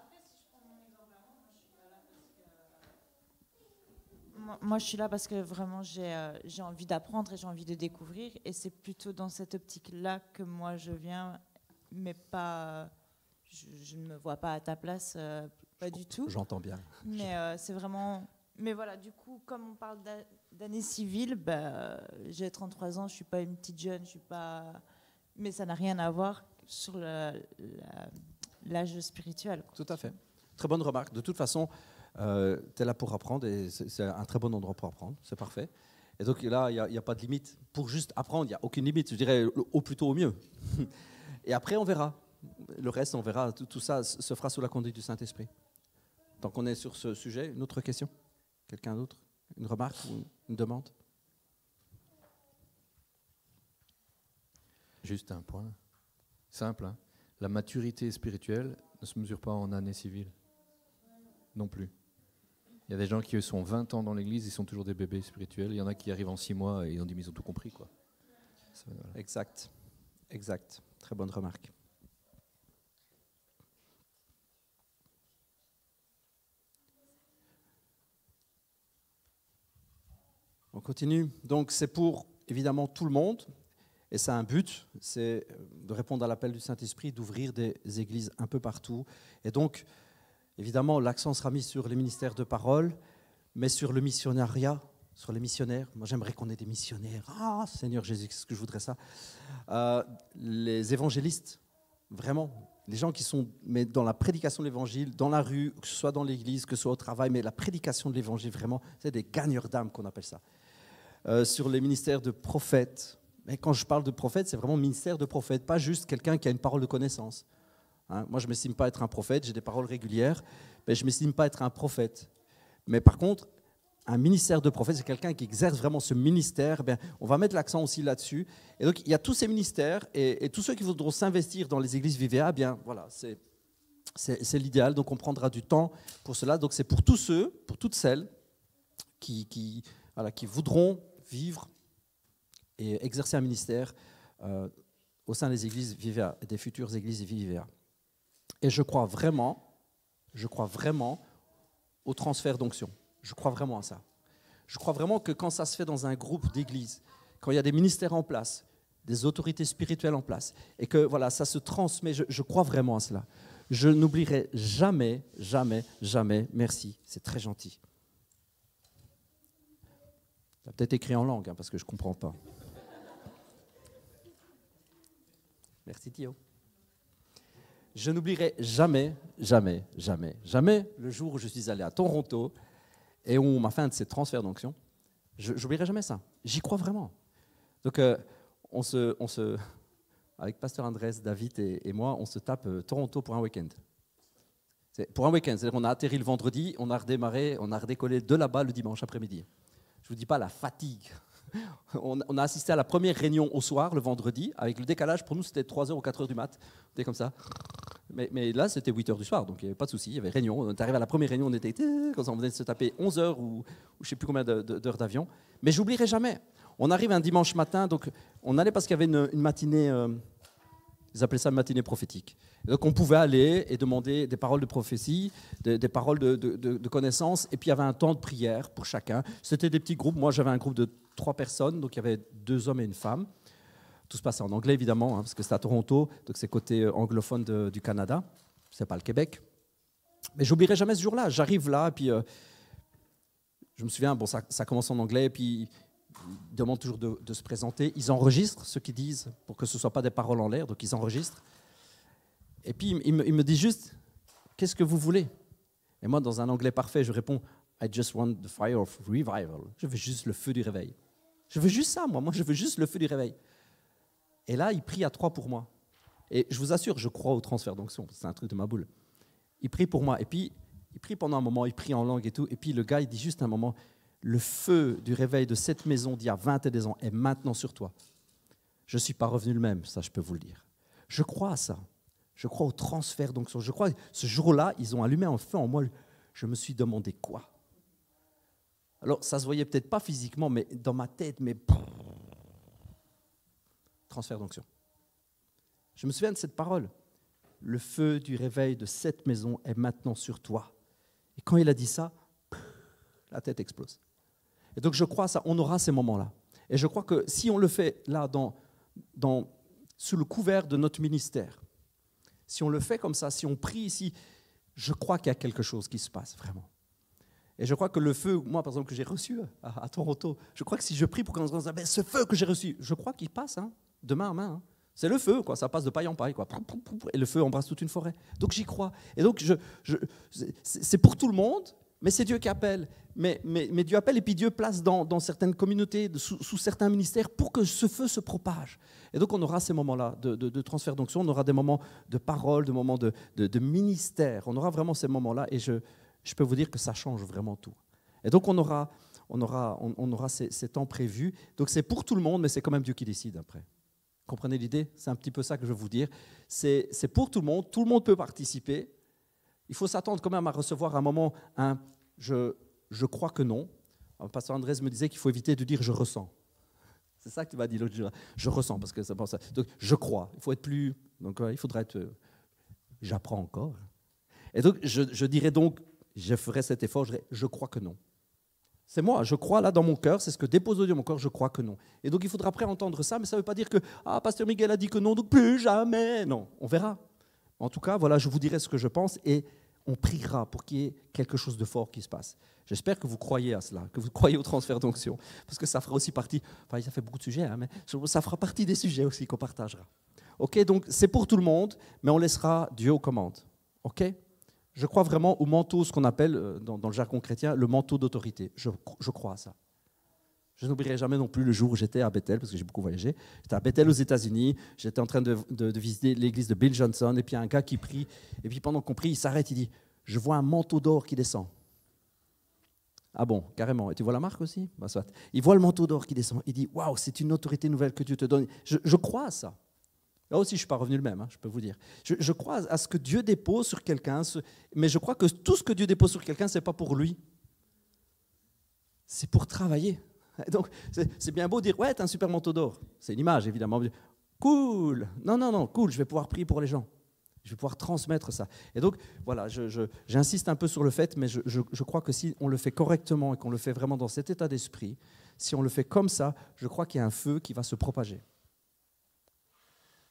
Moi, je suis là parce que vraiment, j'ai envie d'apprendre et j'ai envie de découvrir. Et c'est plutôt dans cette optique-là que moi, je viens, mais pas... Je ne me vois pas à ta place, pas du tout. J'entends bien. Mais c'est vraiment... Mais voilà, du coup, comme on parle d'année civile, bah, j'ai 33 ans, je ne suis pas une petite jeune, je suis pas... mais ça n'a rien à voir sur l'âge spirituel, quoi. Tout à fait. Très bonne remarque. De toute façon, tu es là pour apprendre et c'est un très bon endroit pour apprendre. C'est parfait. Et donc là, il n'y a pas de limite. Pour juste apprendre, il n'y a aucune limite. Je dirais au plus tôt, au mieux. Et après, on verra. Le reste, on verra. Tout ça se fera sous la conduite du Saint-Esprit. Tant qu'on est sur ce sujet, une autre question ? Quelqu'un d'autre ? Une remarque ou une demande ? Juste un point. Simple. Hein. La maturité spirituelle ne se mesure pas en année civile. Non plus. Il y a des gens qui sont 20 ans dans l'église, ils sont toujours des bébés spirituels. Il y en a qui arrivent en 6 mois et ils ont dit, mais ils ont tout compris, quoi. Voilà. Exact. Exact. Très bonne remarque. On continue. Donc c'est pour évidemment tout le monde et c'est un but, c'est de répondre à l'appel du Saint-Esprit, d'ouvrir des églises un peu partout. Et donc évidemment l'accent sera mis sur les ministères de parole, mais sur le missionnariat, sur les missionnaires. Moi j'aimerais qu'on ait des missionnaires. Ah Seigneur Jésus, qu'est-ce que je voudrais ça. Les évangélistes, vraiment. Les gens qui sont dans la prédication de l'évangile, dans la rue, que ce soit dans l'église, que ce soit au travail, mais la prédication de l'évangile, vraiment, c'est des gagneurs d'âme qu'on appelle ça. Sur les ministères de prophètes. Mais quand je parle de prophète, c'est vraiment ministère de prophète, pas juste quelqu'un qui a une parole de connaissance. Hein, moi, je ne m'estime pas être un prophète, j'ai des paroles régulières, mais je ne m'estime pas être un prophète. Mais par contre, un ministère de prophète, c'est quelqu'un qui exerce vraiment ce ministère. Bien, on va mettre l'accent aussi là-dessus. Et donc, il y a tous ces ministères et tous ceux qui voudront s'investir dans les églises VVA, bien, voilà, c'est l'idéal. Donc, on prendra du temps pour cela. Donc, c'est pour tous ceux, pour toutes celles qui voudront vivre et exercer un ministère au sein des églises VVA, des futures églises VVA. Et je crois vraiment au transfert d'onction. Je crois vraiment à ça. Je crois vraiment que quand ça se fait dans un groupe d'église, quand il y a des ministères en place, des autorités spirituelles en place, et que voilà, ça se transmet, je crois vraiment à cela. Je n'oublierai jamais, jamais, jamais, merci, c'est très gentil. Ça a peut-être écrit en langue, hein, parce que je ne comprends pas. Merci Thio. Je n'oublierai jamais, jamais, jamais, jamais le jour où je suis allé à Toronto et où on m'a fait un de ces transferts d'onction. Je n'oublierai jamais ça. J'y crois vraiment. Donc, avec Pasteur Andrés, David et moi, on se tape Toronto pour un week-end. Pour un week-end, c'est-à-dire qu'on a atterri le vendredi, on a redécollé de là-bas le dimanche après-midi. Je ne vous dis pas la fatigue. On a assisté à la première réunion au soir, le vendredi, avec le décalage. Pour nous, c'était 3h ou 4h du mat. C'était comme ça. Mais là, c'était 8h du soir, donc il n'y avait pas de souci. Il y avait réunion. On est arrivé à la première réunion, on était comme ça, on venait de se taper 11h ou je ne sais plus combien d'heures d'avion. Mais je n'oublierai jamais. On arrive un dimanche matin, donc on allait parce qu'il y avait une matinée, ils appelaient ça une matinée prophétique. Et donc on pouvait aller et demander des paroles de prophétie, des paroles de connaissance, et puis il y avait un temps de prière pour chacun. C'était des petits groupes. Moi, j'avais un groupe de 3 personnes, donc il y avait 2 hommes et une femme. Tout se passait en anglais, évidemment, hein, parce que c'était à Toronto, donc c'est côté anglophone du Canada, c'est pas le Québec. Mais j'oublierai jamais ce jour-là. J'arrive là, et puis je me souviens, bon, ça commence en anglais, et puis ils demandent toujours de se présenter. Ils enregistrent ce qu'ils disent pour que ce ne soit pas des paroles en l'air, donc ils enregistrent. Et puis ils me disent juste, qu'est-ce que vous voulez ? Et moi, dans un anglais parfait, je réponds « I just want the fire of revival ». Je veux juste le feu du réveil. Je veux juste ça, moi. Moi, je veux juste le feu du réveil. Et là, il prie à 3 pour moi. Et je vous assure, je crois au transfert d'onction. C'est un truc de ma boule. Il prie pour moi. Et puis, il prie pendant un moment, il prie en langue et tout. Et puis, le gars, il dit juste un moment « Le feu du réveil de cette maison d'il y a 20 et des ans est maintenant sur toi. » Je ne suis pas revenu le même, ça, je peux vous le dire. Je crois à ça. Je crois au transfert d'onction. Je crois que ce jour-là, ils ont allumé un feu en moi. Je me suis demandé quoi. Alors, ça ne se voyait peut-être pas physiquement, mais dans ma tête, mais... Transfert d'onction. Je me souviens de cette parole. Le feu du réveil de cette maison est maintenant sur toi. Et quand il a dit ça, la tête explose. Et donc, je crois à ça. On aura ces moments-là. Et je crois que si on le fait là, sous le couvert de notre ministère, si on le fait comme ça, si on prie ici, je crois qu'il y a quelque chose qui se passe, vraiment. Et je crois que le feu, moi par exemple, que j'ai reçu à Toronto, je crois que si je prie pour qu'on se dise, ce feu que j'ai reçu, je crois qu'il passe, de main à main. C'est le feu, quoi. Ça passe de paille en paille, quoi. Et le feu embrasse toute une forêt. Donc j'y crois. Et donc c'est pour tout le monde, mais c'est Dieu qui appelle. Mais Dieu appelle et puis Dieu place dans certaines communautés, sous certains ministères, pour que ce feu se propage. Et donc on aura ces moments-là de transfert d'onction, on aura des moments de parole, des moments de ministère. On aura vraiment ces moments-là et je peux vous dire que ça change vraiment tout. Et donc on aura ces temps prévus. Donc c'est pour tout le monde, mais c'est quand même Dieu qui décide après. Comprenez l'idée? C'est un petit peu ça que je veux vous dire. C'est pour tout le monde peut participer. Il faut s'attendre quand même à recevoir un moment je crois que non. Le pasteur Andrés me disait qu'il faut éviter de dire je ressens. C'est ça que tu m'as dit l'autre jour. Je ressens parce que ça pense ça. Donc je crois. Il faut être plus. Donc il faudra être. J'apprends encore. Et donc je dirais donc, je ferai cet effort. Je dirais je crois que non. C'est moi, je crois là dans mon cœur, c'est ce que dépose Dieu dans mon cœur, je crois que non. Et donc il faudra après entendre ça, mais ça ne veut pas dire que pasteur Miguel a dit que non, donc plus jamais. Non, on verra. En tout cas, voilà, je vous dirai ce que je pense et on priera pour qu'il y ait quelque chose de fort qui se passe. J'espère que vous croyez à cela, que vous croyez au transfert d'onction, parce que ça fera aussi partie, enfin ça fait beaucoup de sujets, mais ça fera partie des sujets aussi qu'on partagera. Ok, donc c'est pour tout le monde, mais on laissera Dieu aux commandes. Ok ? Je crois vraiment au manteau, ce qu'on appelle dans le jargon chrétien, le manteau d'autorité. Je crois à ça. Je n'oublierai jamais non plus le jour où j'étais à Bethel, parce que j'ai beaucoup voyagé. J'étais à Bethel aux États-Unis, j'étais en train de visiter l'église de Bill Johnson, et puis il y a un gars qui prie, et puis pendant qu'on prie, il s'arrête, il dit « Je vois un manteau d'or qui descend ». Ah bon, carrément. Et tu vois la marque aussi ? Ben, soit. Il voit le manteau d'or qui descend, il dit « Waouh, c'est une autorité nouvelle que Dieu te donne ». Je crois à ça. Là aussi, je ne suis pas revenu le même, je peux vous dire. Je crois à ce que Dieu dépose sur quelqu'un, mais je crois que tout ce que Dieu dépose sur quelqu'un, ce n'est pas pour lui. C'est pour travailler. Donc, c'est bien beau de dire, ouais, tu as un super manteau d'or. C'est une image, évidemment. Cool. Non, cool, je vais pouvoir prier pour les gens. Je vais pouvoir transmettre ça. Et donc, voilà, j'insiste un peu sur le fait, mais je crois que si on le fait correctement et qu'on le fait vraiment dans cet état d'esprit, si on le fait comme ça, je crois qu'il y a un feu qui va se propager.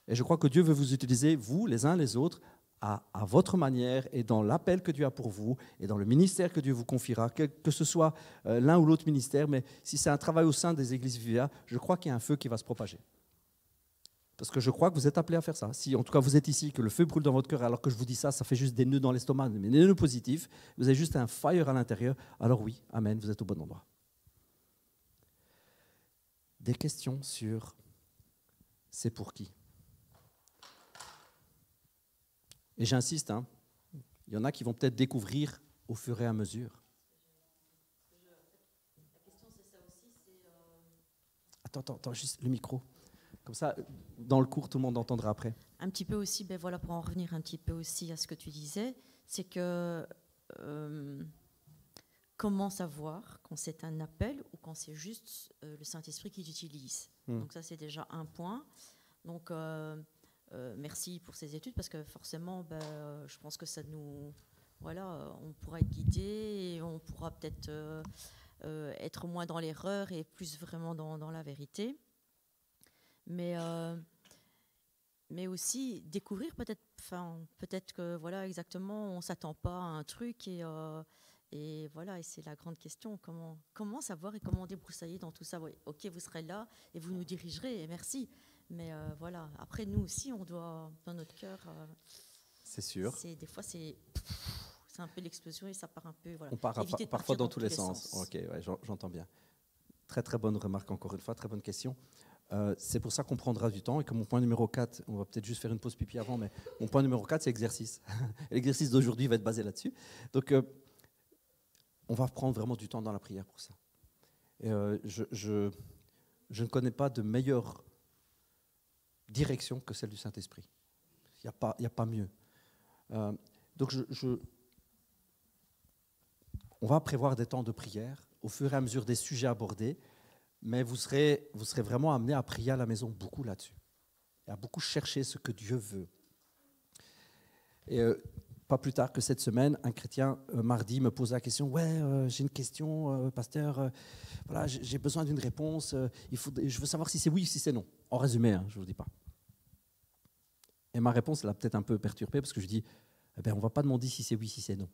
Et je crois que Dieu veut vous utiliser, vous, les uns les autres, à votre manière et dans l'appel que Dieu a pour vous et dans le ministère que Dieu vous confiera, que ce soit l'un ou l'autre ministère, mais si c'est un travail au sein des églises Vivea, je crois qu'il y a un feu qui va se propager. Parce que je crois que vous êtes appelés à faire ça. Si en tout cas vous êtes ici, que le feu brûle dans votre cœur, alors que je vous dis ça, ça fait juste des nœuds dans l'estomac, mais des nœuds positifs, vous avez juste un fire à l'intérieur, alors oui, amen, vous êtes au bon endroit. Des questions sur c'est pour qui ? Et j'insiste, il y en a qui vont peut-être découvrir au fur et à mesure. La question, c'est ça aussi, Attends, juste le micro. Comme ça, dans le cours, tout le monde entendra après. Un petit peu aussi, voilà, pour en revenir un petit peu aussi à ce que tu disais, c'est que comment savoir quand c'est un appel ou quand c'est juste le Saint-Esprit qui t'utilise. Donc ça, c'est déjà un point. Donc... merci pour ces études parce que forcément, je pense que ça nous, voilà, on pourra être guidé et on pourra peut-être être moins dans l'erreur et plus vraiment dans la vérité. Mais aussi découvrir peut-être que voilà exactement, on s'attend pas à un truc et voilà, et c'est la grande question, comment savoir et comment débroussailler dans tout ça. Oui, ok, vous serez là et vous nous dirigerez et merci. Mais voilà, après nous aussi, on doit, dans notre cœur, c'est sûr. Des fois, c'est un peu l'explosion et ça part un peu. Voilà. On part Éviter de parfois partir dans tous les sens. Ok, ouais, j'entends bien. Très très bonne remarque encore une fois, très bonne question. C'est pour ça qu'on prendra du temps et que mon point numéro 4, on va peut-être juste faire une pause pipi avant, mais mon point numéro 4 c'est exercice. L'exercice d'aujourd'hui va être basé là-dessus. Donc on va prendre vraiment du temps dans la prière pour ça. Et, je ne connais pas de meilleure direction que celle du Saint-Esprit. Il n'y a pas mieux. Donc on va prévoir des temps de prière au fur et à mesure des sujets abordés, mais vous serez vraiment amené à prier à la maison beaucoup là-dessus, et à beaucoup chercher ce que Dieu veut. Et pas plus tard que cette semaine, un chrétien, mardi, me pose la question, « Ouais, j'ai une question, pasteur, voilà, j'ai besoin d'une réponse, je veux savoir si c'est oui ou si c'est non. » En résumé, hein, je ne vous dis pas. Et ma réponse l'a peut-être un peu perturbé, parce que je dis, eh ben, on ne va pas demander si c'est oui, si c'est non.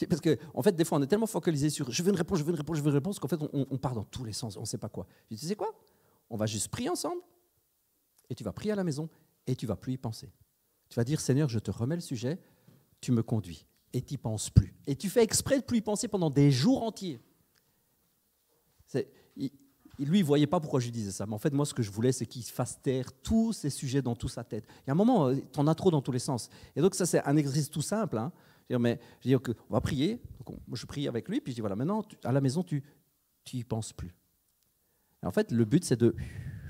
Parce qu'en fait, des fois, on est tellement focalisé sur je veux une réponse, je veux une réponse, je veux une réponse, qu'en fait, on part dans tous les sens, on ne sait pas quoi. Je dis, tu sais quoi? On va juste prier ensemble, et tu vas prier à la maison, et tu ne vas plus y penser. Tu vas dire, Seigneur, je te remets le sujet, tu me conduis, et tu n'y penses plus. Et tu fais exprès de ne plus y penser pendant des jours entiers. Lui, il ne voyait pas pourquoi je lui disais ça, mais en fait, moi, ce que je voulais, c'est qu'il fasse taire tous ces sujets dans toute sa tête. Il y a un moment, tu en as trop dans tous les sens. Et donc, ça, c'est un exercice tout simple. Hein. Mais je dis qu'on va prier. Donc, je prie avec lui, puis je dis, voilà, maintenant, à la maison, tu n'y penses plus. Et en fait, le but, c'est de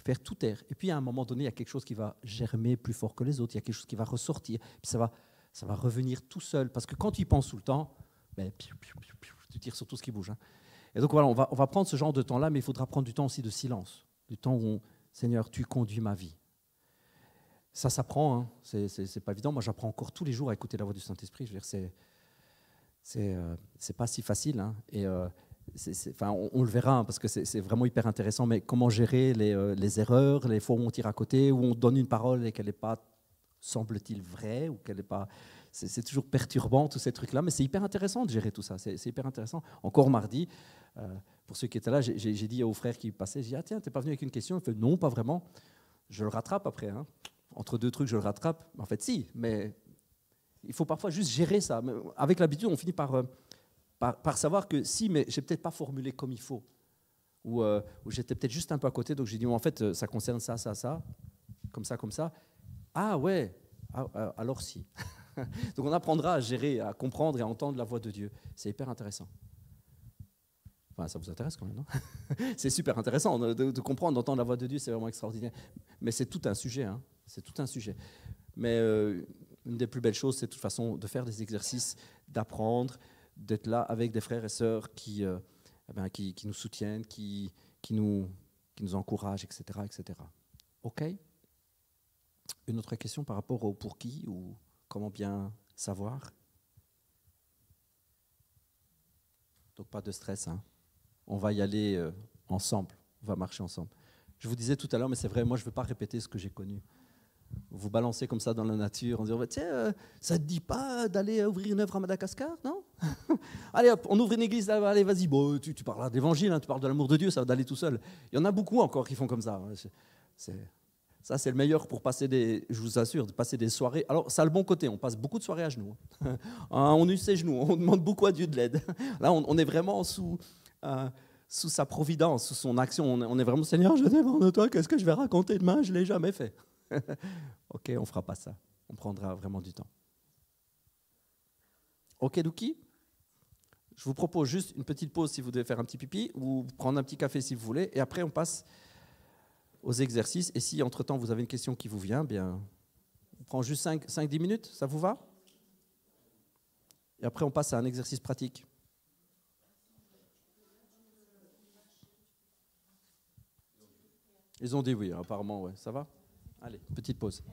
faire tout taire. Et puis, à un moment donné, il y a quelque chose qui va germer plus fort que les autres. Il y a quelque chose qui va ressortir. Puis, ça va revenir tout seul. Parce que quand tu y penses tout le temps, ben, tu tires sur tout ce qui bouge. Hein. Et donc voilà, on va prendre ce genre de temps-là, mais il faudra prendre du temps aussi de silence, du temps où, Seigneur, tu conduis ma vie. Ça s'apprend, hein. C'est pas évident. Moi, j'apprends encore tous les jours à écouter la voix du Saint-Esprit. Je veux dire, c'est pas si facile. Hein. Et on le verra, hein, parce que c'est vraiment hyper intéressant. Mais comment gérer les erreurs, les fois où on tire à côté, où on donne une parole et qu'elle n'est pas, semble-t-il, vraie, ou qu'elle n'est pas... C'est toujours perturbant, tous ces trucs-là, mais c'est hyper intéressant de gérer tout ça. C'est hyper intéressant. Encore mardi, pour ceux qui étaient là, j'ai dit aux frères qui passaient, j'ai dit, ah tiens, t'es pas venu avec une question? Il fait, non, pas vraiment. Je le rattrape après. Hein. Entre deux trucs, je le rattrape. En fait, si, mais il faut parfois juste gérer ça. Mais avec l'habitude, on finit par savoir que si, mais j'ai peut-être pas formulé comme il faut. Ou j'étais peut-être juste un peu à côté, donc j'ai dit, en fait, ça concerne ça, ça, ça, comme ça, comme ça. Ah ouais, alors si. Donc on apprendra à gérer, à comprendre et à entendre la voix de Dieu. C'est hyper intéressant. Enfin, ça vous intéresse quand même, non? C'est super intéressant de comprendre, d'entendre la voix de Dieu, c'est vraiment extraordinaire. Mais c'est tout un sujet, hein. C'est tout un sujet. Mais une des plus belles choses, c'est de toute façon de faire des exercices, d'apprendre, d'être là avec des frères et sœurs qui nous soutiennent, qui nous encouragent, etc., etc. OK? Une autre question par rapport au pour qui ou comment bien savoir? Donc pas de stress, hein. On va y aller ensemble, on va marcher ensemble. Je vous disais tout à l'heure, mais c'est vrai, moi je ne veux pas répéter ce que j'ai connu. Vous balancez comme ça dans la nature en disant, tiens, ça ne te dit pas d'aller ouvrir une œuvre à Madagascar, non? Allez hop, on ouvre une église, là, allez vas-y, bon, tu parles d'évangile, hein, tu parles de l'amour de Dieu, ça va d'aller tout seul. Il y en a beaucoup encore qui font comme ça. Ça, c'est le meilleur pour passer je vous assure, de passer des soirées. Alors, ça a le bon côté, on passe beaucoup de soirées à genoux. On use ses genoux, on demande beaucoup à Dieu de l'aide. Là, on est vraiment sous sa providence, sous son action. On est vraiment, Seigneur, je dépends de toi, qu'est-ce que je vais raconter demain? Je ne l'ai jamais fait. Ok, on ne fera pas ça. On prendra vraiment du temps. Ok, Douki? Je vous propose juste une petite pause si vous devez faire un petit pipi ou prendre un petit café si vous voulez. Et après, on passe aux exercices. Et si, entre-temps, vous avez une question qui vous vient, bien, on prend juste 5-10 minutes, ça vous va? Et après, on passe à un exercice pratique. Ils ont dit oui, apparemment, ouais. Ça va? Allez, petite pause.